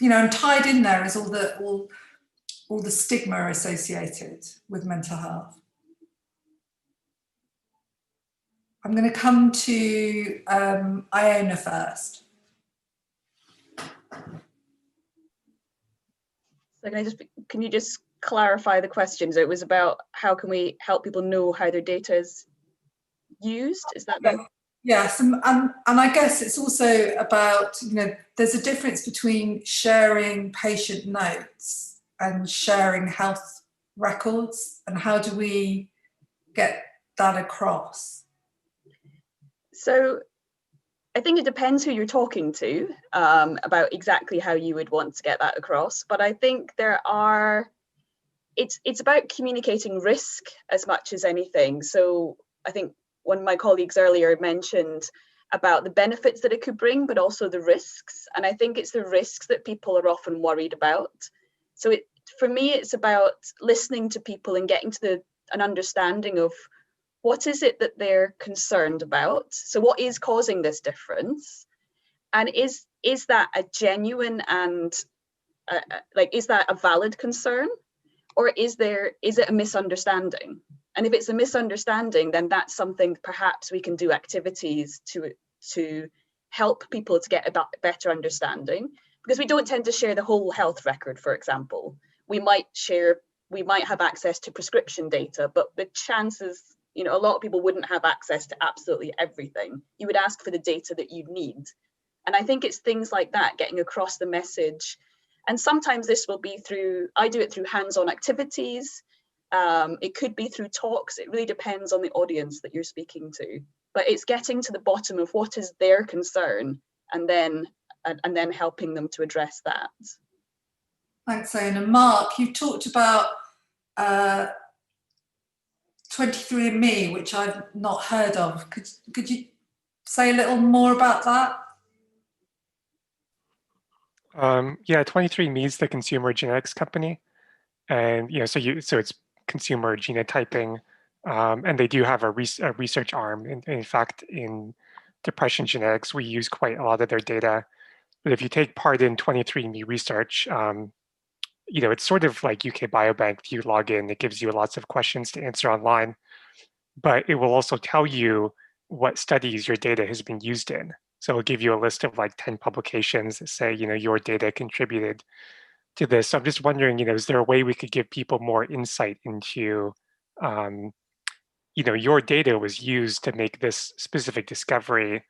And tied in there is all the stigma associated with mental health. I'm going to come to Iona first. So can you just clarify the question? So it was about how can we help people know how their data is used? Is that the... Yes, and I guess it's also about, there's a difference between sharing patient notes and sharing health records, and how do we get that across? So I think it depends who you're talking to about exactly how you would want to get that across. But I think it's about communicating risk as much as anything. So I think one of my colleagues earlier mentioned about the benefits that it could bring, but also the risks. And I think it's the risks that people are often worried about. So for me, it's about listening to people and getting to an understanding of what is it that they're concerned about. So what is causing this difference? And is that a genuine and is that a valid concern? Or is it a misunderstanding? And if it's a misunderstanding, then that's something perhaps we can do activities to help people to get a better understanding, because we don't tend to share the whole health record, for example. We might have access to prescription data, but the chances, a lot of people wouldn't have access to absolutely everything. You would ask for the data that you need. And I think it's things like that, getting across the message. And sometimes this will be I do it through hands-on activities. It could be through talks. It really depends on the audience that you're speaking to. But it's getting to the bottom of what is their concern, and then helping them to address that. Thanks, Ian. And Mark, you talked about 23andMe, which I've not heard of. Could you say a little more about that? Yeah, 23andMe is the consumer genetics company, and so it's consumer genotyping, and they do have a research arm. In fact, in depression genetics, we use quite a lot of their data. But if you take part in 23andMe research, it's sort of like UK Biobank. You log in, it gives you lots of questions to answer online, but it will also tell you what studies your data has been used in. So it'll give you a list of like 10 publications that say, your data contributed to this. So I'm just wondering, is there a way we could give people more insight into, your data was used to make this specific discovery,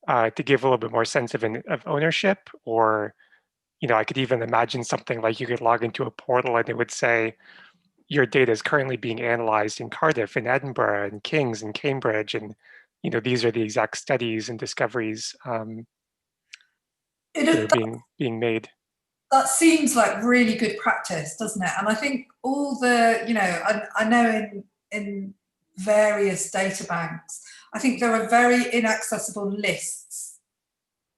to give a little bit more sense of ownership? Or, I could even imagine something like you could log into a portal and it would say, your data is currently being analyzed in Cardiff and Edinburgh and King's and Cambridge, and these are the exact studies and discoveries that are being made. That seems like really good practice, doesn't it? And I think all the, I know in various data banks, I think there are very inaccessible lists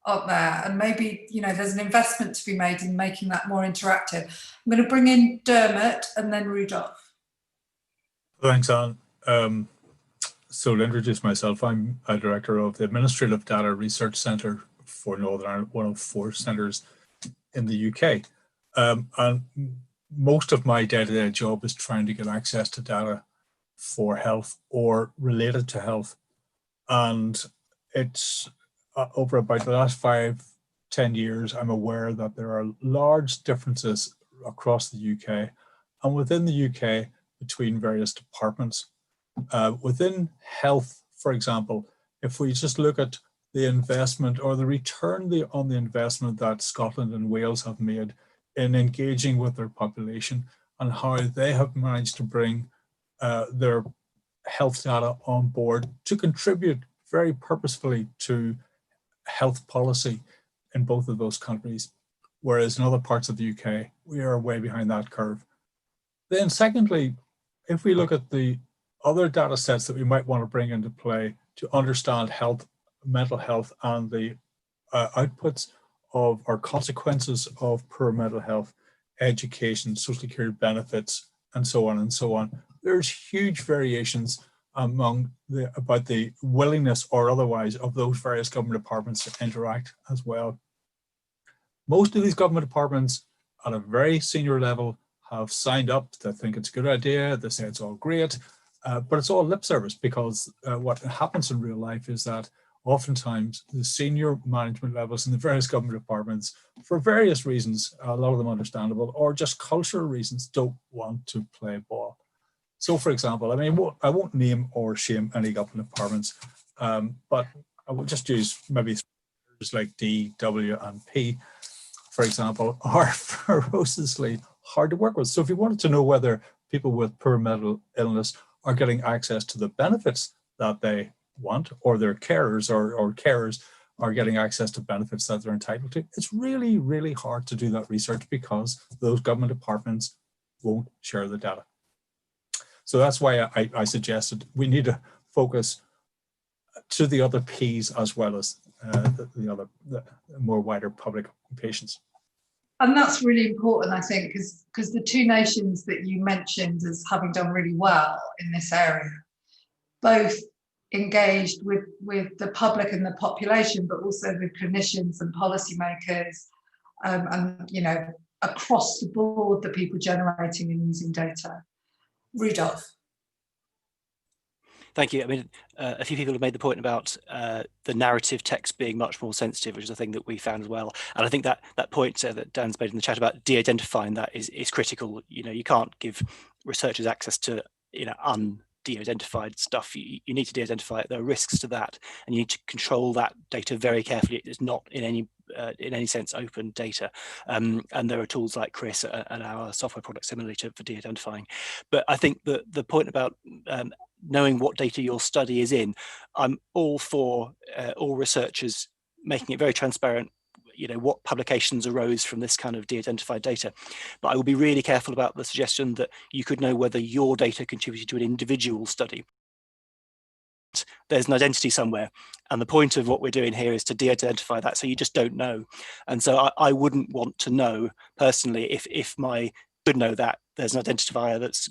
up there, and maybe there's an investment to be made in making that more interactive. I'm going to bring in Dermot and then Rudolph. Thanks, Anne. So to introduce myself, I'm a director of the Administrative Data Research Centre for Northern Ireland, one of 4 centres in the UK. And most of my day-to-day job is trying to get access to data for health or related to health. And it's over about the last 5-10 years, I'm aware that there are large differences across the UK and within the UK between various departments. Within health, for example, if we just look at the investment or the return on the investment that Scotland and Wales have made in engaging with their population and how they have managed to bring their health data on board to contribute very purposefully to health policy in both of those countries, whereas in other parts of the UK, we are way behind that curve. Then secondly, if we look at the other data sets that we might want to bring into play to understand health, mental health, and the outputs of or consequences of poor mental health, education, social security benefits, and so on, there's huge variations about the willingness or otherwise of those various government departments to interact as well. Most of these government departments at a very senior level have signed up. They think it's a good idea. They say it's all great, but it's all lip service, because what happens in real life is that oftentimes the senior management levels in the various government departments, for various reasons, a lot of them understandable, or just cultural reasons, don't want to play ball. So, for example, I mean, I won't name or shame any government departments, but I will just use maybe like D, W, and P, for example, are ferociously hard to work with. So if you wanted to know whether people with poor mental illness are getting access to the benefits that they want, or their carers or carers are getting access to benefits that they're entitled to, it's really, really hard to do that research because those government departments won't share the data. So that's why I suggested we need to focus to the other P's as well as the more wider public patients. And that's really important, I think, because the 2 nations that you mentioned as having done really well in this area, both engaged with the public and the population, but also with clinicians and policymakers, and across the board, the people generating and using data. Rudolph. Thank you. I mean, a few people have made the point about the narrative text being much more sensitive, which is a thing that we found as well. And I think that point that Dan's made in the chat about de-identifying that is critical. You can't give researchers access to de-identified stuff. You need to de-identify it. There are risks to that, and you need to control that data very carefully. It's not in any sense open data, and there are tools like Chris and our software product similarly for de-identifying. But I think the point about knowing what data your study is in, I'm all for all researchers making it very transparent you know, what publications arose from this kind of de-identified data. But I will be really careful about the suggestion that you could know whether your data contributed to an individual study. There's an identity somewhere, and the point of what we're doing here is to de-identify that, so you just don't know. And so I wouldn't want to know personally if my could know that there's an identifier that's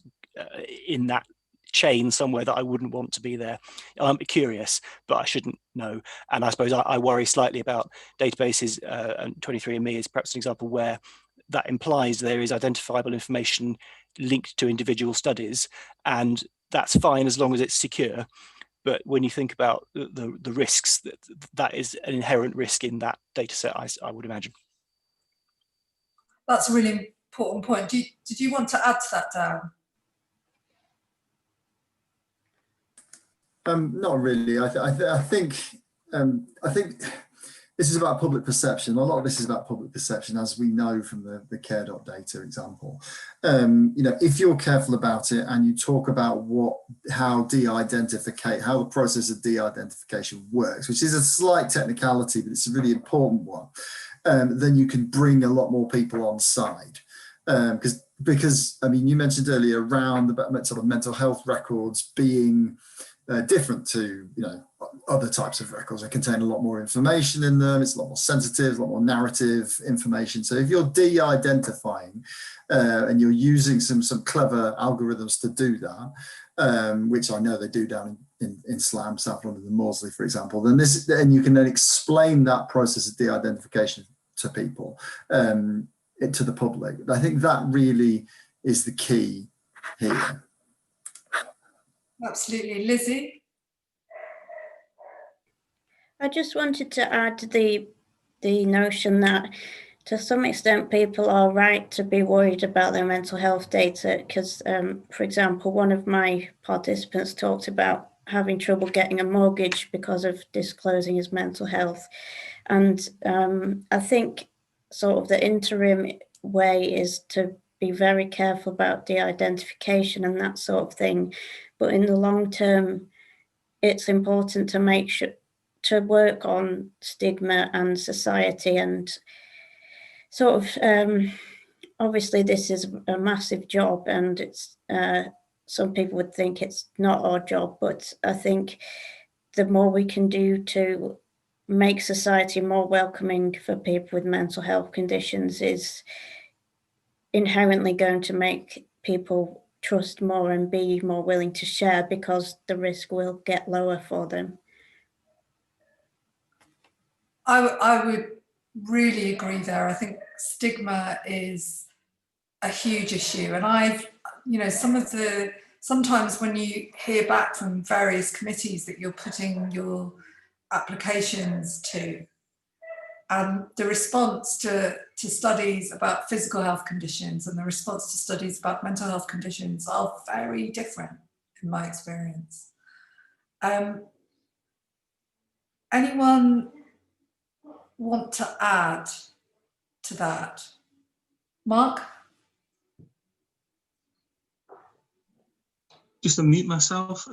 in that chain somewhere that I wouldn't want to be there. I'm curious, but I shouldn't know. And I suppose I worry slightly about databases, and 23andMe is perhaps an example where that implies there is identifiable information linked to individual studies, and that's fine as long as it's secure. But when you think about the risks, that is an inherent risk in that data set, I would imagine. That's a really important point. Did you want to add to that, Darren? Not really. I think this is about public perception. A lot of this is about public perception, as we know from the care.data example. You know, if you're careful about it and you talk about how the process of de-identification works, which is a slight technicality, but it's a really important one, then you can bring a lot more people on side. Because I mean, you mentioned earlier around the sort of mental health records being different to, you know, other types of records. They contain a lot more information in them. It's a lot more sensitive, a lot more narrative information. So if you're de-identifying and you're using some clever algorithms to do that, which I know they do down in SLAM, South London and Maudsley, for example, then you can then explain that process of de-identification to people, to the public. I think that really is the key here. Absolutely. Lizzie? I just wanted to add the notion that to some extent people are right to be worried about their mental health data, because, for example, one of my participants talked about having trouble getting a mortgage because of disclosing his mental health. And I think sort of the interim way is to be very careful about de-identification and that sort of thing. But in the long term, it's important to make sure to work on stigma and society, and sort of obviously this is a massive job, and it's some people would think it's not our job, but I think the more we can do to make society more welcoming for people with mental health conditions is inherently going to make people trust more and be more willing to share, because the risk will get lower for them. I would really agree there. I think stigma is a huge issue, and you know, sometimes when you hear back from various committees that you're putting your applications to, the response to studies about physical health conditions and the response to studies about mental health conditions are very different in my experience. Anyone want to add to that? Mark? Just to mute myself.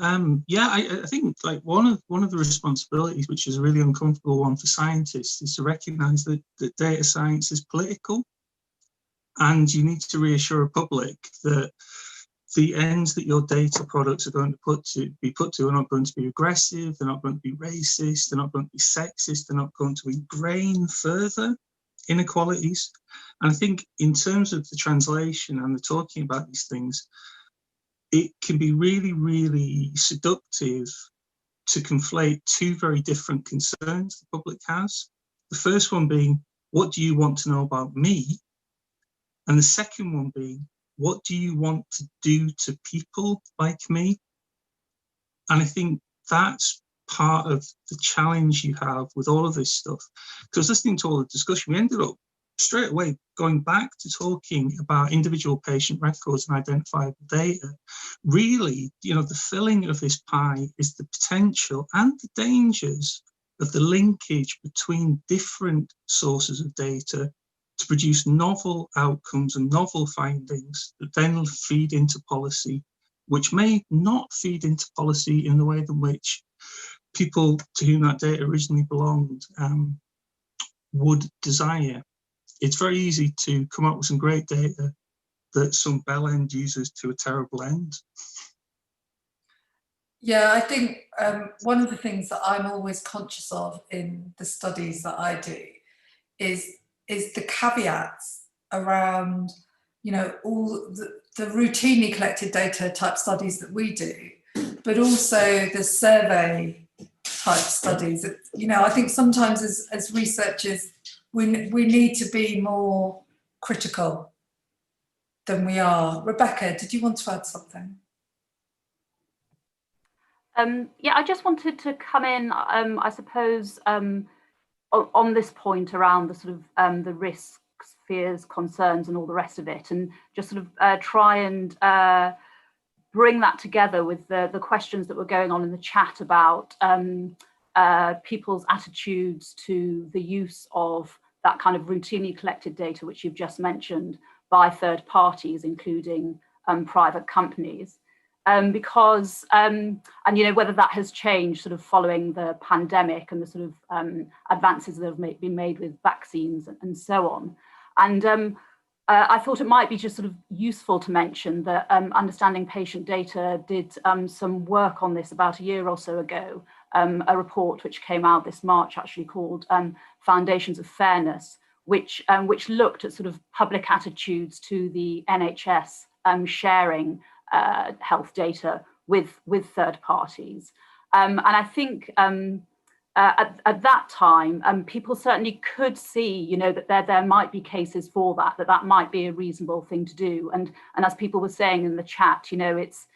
Yeah, I think like one of the responsibilities, which is a really uncomfortable one for scientists, is to recognise that data science is political, and you need to reassure a public that the ends that your data products are going to be put to are not going to be aggressive, they're not going to be racist, they're not going to be sexist, they're not going to ingrain further inequalities. And I think in terms of the translation and the talking about these things, it can be really, really seductive to conflate two very different concerns the public has. The first one being, what do you want to know about me? And the second one being, what do you want to do to people like me? And I think that's part of the challenge you have with all of this stuff. Because listening to all the discussion, we ended up straight away going back to talking about individual patient records and identifiable data. Really, you know, the filling of this pie is the potential and the dangers of the linkage between different sources of data to produce novel outcomes and novel findings that then feed into policy, which may not feed into policy in the way in which people to whom that data originally belonged would desire. It's very easy to come up with some great data that some bell end uses to a terrible end. Yeah, I think one of the things that I'm always conscious of in the studies that I do is the caveats around, you know, all the routinely collected data type studies that we do, but also the survey type studies. You know, I think sometimes as researchers, we need to be more critical than we are. Rebecca, did you want to add something? Yeah, I just wanted to come in, I suppose, on this point around the sort of the risks, fears, concerns, and all the rest of it, and just sort of try and bring that together with the questions that were going on in the chat about people's attitudes to the use of that kind of routinely collected data, which you've just mentioned, by third parties, including private companies. Because, and you know, whether that has changed sort of following the pandemic and the sort of advances that have been made with vaccines and so on. And I thought it might be just sort of useful to mention that Understanding Patient Data did some work on this about a year or so ago, a report which came out this March actually called Foundations of Fairness, which looked at sort of public attitudes to the NHS sharing health data with third parties. And I think at that time, people certainly could see, you know, that there might be cases for that might be a reasonable thing to do. And as people were saying in the chat, you know, it's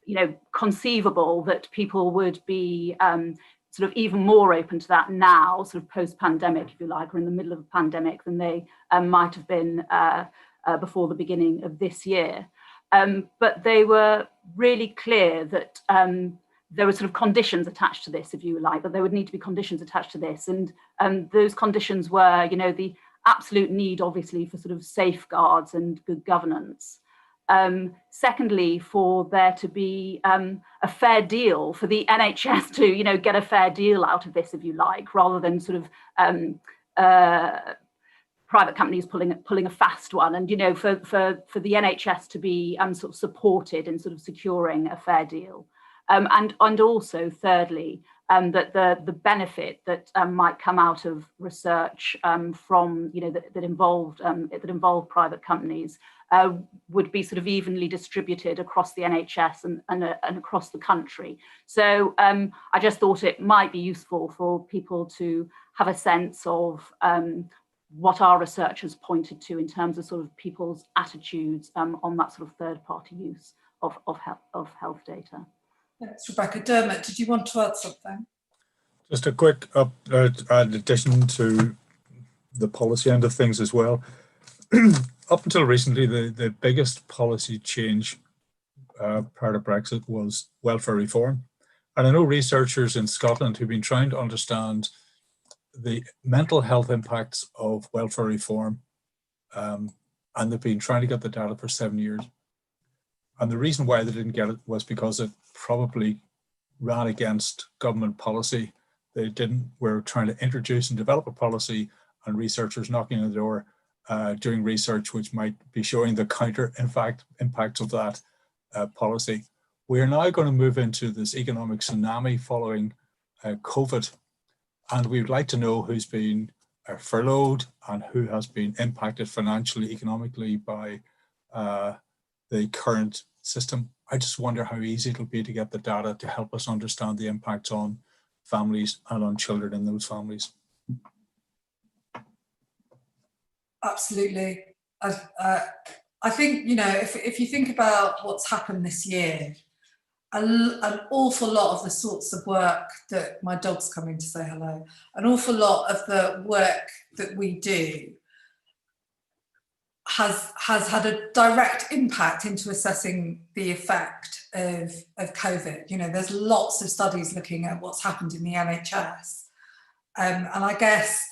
you know, conceivable that people would be sort of even more open to that now, sort of post-pandemic, if you like, or in the middle of a pandemic, than they might have been before the beginning of this year. But they were really clear that there were sort of conditions attached to this, if you like, that there would need to be conditions attached to this. And those conditions were, you know, the absolute need, obviously, for sort of safeguards and good governance. Secondly, for there to be a fair deal, for the NHS to, you know, get a fair deal out of this, if you like, rather than sort of private companies pulling a fast one, and, you know, for the NHS to be sort of supported in sort of securing a fair deal, and also thirdly, that the benefit that might come out of research from, you know, that involved private companies would be sort of evenly distributed across the NHS and across the country. So I just thought it might be useful for people to have a sense of what our research has pointed to in terms of sort of people's attitudes on that sort of third-party use of health data. Thanks, Rebecca. Dermot, did you want to add something? Just a quick addition to the policy end of things as well. Up until recently, the biggest policy change prior to Brexit was welfare reform. And I know researchers in Scotland who've been trying to understand the mental health impacts of welfare reform, and they've been trying to get the data for 7 years. And the reason why they didn't get it was because it probably ran against government policy. They were trying to introduce and develop a policy, and researchers knocking on the door doing research which might be showing the counter impacts of that policy. We are now going to move into this economic tsunami following COVID. And we would like to know who's been furloughed and who has been impacted financially, economically by the current system. I just wonder how easy it'll be to get the data to help us understand the impacts on families and on children in those families. Absolutely. I think, you know, if you think about what's happened this year, an awful lot of the sorts of work that my dog's coming to say hello, an awful lot of the work that we do has had a direct impact into assessing the effect of COVID. You know, there's lots of studies looking at what's happened in the NHS. And I guess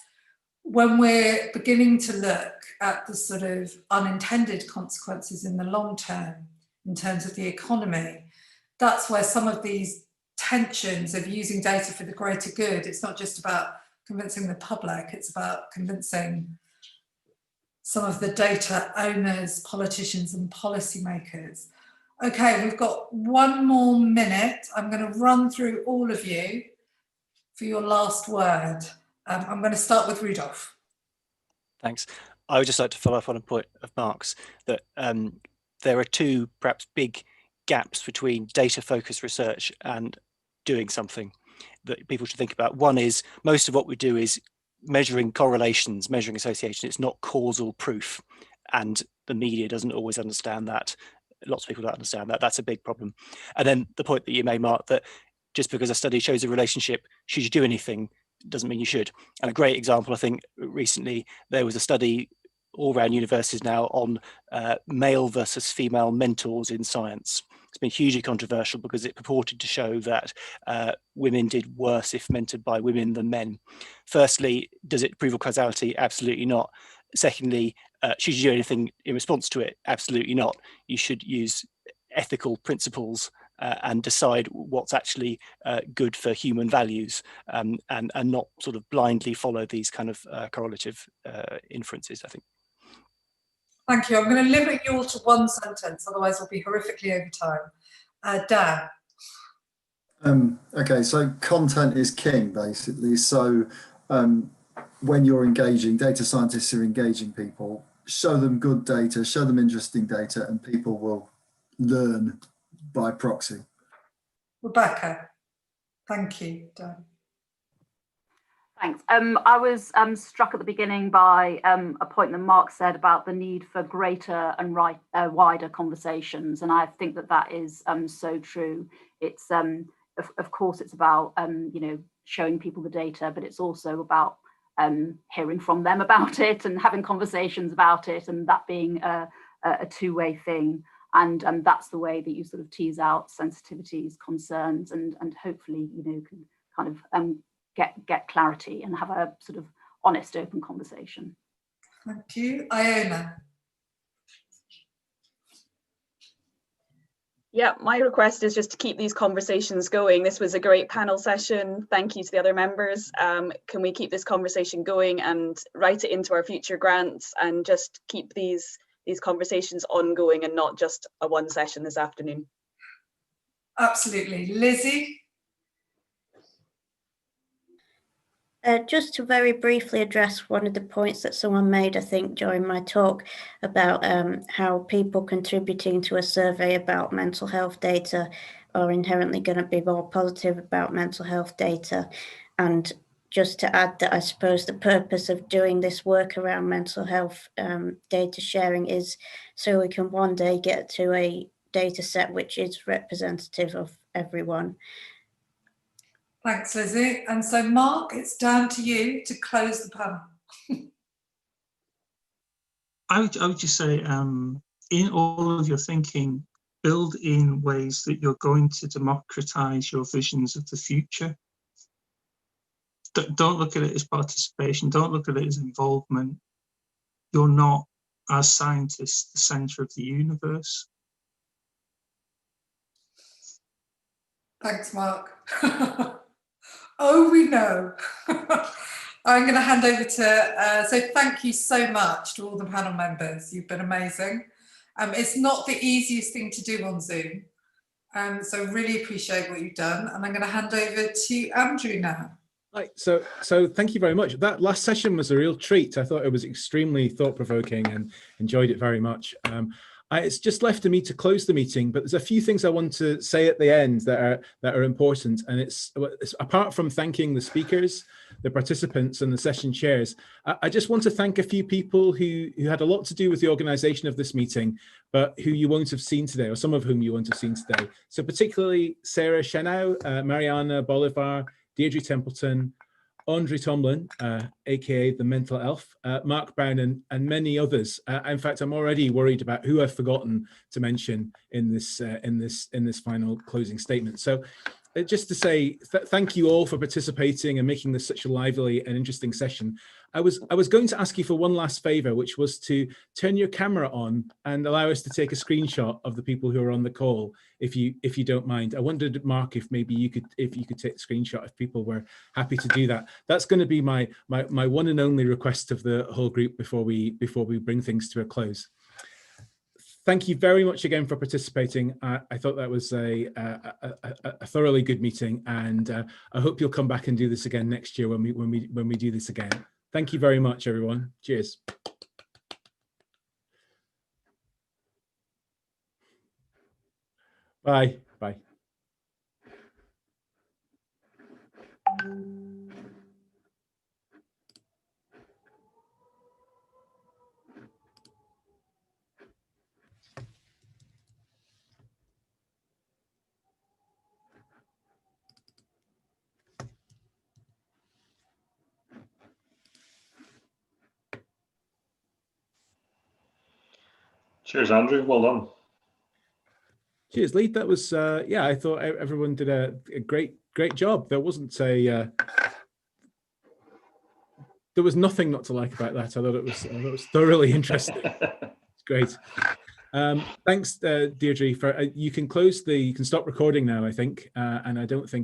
when we're beginning to look at the sort of unintended consequences in the long term, in terms of the economy, that's where some of these tensions of using data for the greater good, it's not just about convincing the public, it's about convincing some of the data owners, politicians and policymakers. Okay, we've got 1 more minute. I'm going to run through all of you for your last word. I'm going to start with Rudolph. Thanks. I would just like to follow up on a point of Mark's, that there are 2 perhaps big gaps between data-focused research and doing something that people should think about. One is, most of what we do is measuring correlations, measuring association. It's not causal proof, and the media doesn't always understand that. Lots of people don't understand that. That's a big problem. And then the point that you made, Mark, that just because a study shows a relationship, should you do anything, doesn't mean you should. And a great example, I think recently there was a study all around universities now on male versus female mentors in science. It's been hugely controversial because it purported to show that women did worse if mentored by women than men. Firstly, does it prove a causality? Absolutely not. Secondly, should you do anything in response to it? Absolutely not. You should use ethical principles and decide what's actually good for human values, and not sort of blindly follow these kind of correlative inferences, I think. Thank you. I'm going to limit you all to 1 sentence, otherwise we'll be horrifically over time. Dan. Okay, so content is king, basically. So when you're engaging, data scientists are engaging people, show them good data, show them interesting data, and people will learn by proxy. Rebecca. Thank you, Dan. Thanks. I was struck at the beginning by a point that Mark said about the need for greater and wider conversations, and I think that that is so true. It's of course it's about showing people the data, but it's also about hearing from them about it and having conversations about it, and that being a two-way thing. And that's the way that you sort of tease out sensitivities, concerns, and hopefully can kind of get clarity and have a sort of honest, open conversation. Thank you. Iona. Yeah, my request is just to keep these conversations going. This was a great panel session. Thank you to the other members. Can we keep this conversation going and write it into our future grants and just keep these conversations ongoing and not just a 1 session this afternoon? Absolutely. Lizzie? Just to very briefly address one of the points that someone made, I think, during my talk about how people contributing to a survey about mental health data are inherently going to be more positive about mental health data. And just to add that I suppose the purpose of doing this work around mental health data sharing is so we can one day get to a data set which is representative of everyone. Thanks, Lizzie. And so, Mark, it's down to you to close the panel. I would just say, in all of your thinking, build in ways that you're going to democratize your visions of the future. Don't look at it as participation. Don't look at it as involvement. You're not, as scientists, the center of the universe. Thanks, Mark. Oh, we know. I'm going to hand over to, so thank you so much to all the panel members. You've been amazing. It's not the easiest thing to do on Zoom. So really appreciate what you've done. And I'm going to hand over to Andrew now. Right, so thank you very much. That last session was a real treat. I thought it was extremely thought-provoking and enjoyed it very much. It's just left to me to close the meeting, but there's a few things I want to say at the end that are important. And it's apart from thanking the speakers, the participants and the session chairs, I just want to thank a few people who had a lot to do with the organization of this meeting, but who you won't have seen today, or some of whom you won't have seen today. So particularly Sarah Chenau, Mariana Bolivar, Deirdre Templeton, Andre Tomlin, aka the Mental Elf, Mark Brown, and many others. In fact, I'm already worried about who I've forgotten to mention in this final closing statement. So just to say thank you all for participating and making this such a lively and interesting session. I was going to ask you for one last favor, which was to turn your camera on and allow us to take a screenshot of the people who are on the call, if you don't mind. I wondered, Mark, if maybe you could take the screenshot, if people were happy to do that. That's going to be my one and only request of the whole group before we bring things to a close. Thank you very much again for participating. I thought that was a thoroughly good meeting, and I hope you'll come back and do this again next year when we do this again. Thank you very much, everyone. Cheers. Bye. Bye. Cheers, Andrew. Well done. Cheers, Lee. That was yeah. I thought everyone did a great job. There wasn't there was nothing not to like about that. I thought it was thoroughly interesting. It's great. Thanks, Deirdre. For you can stop recording now, I think, and I don't think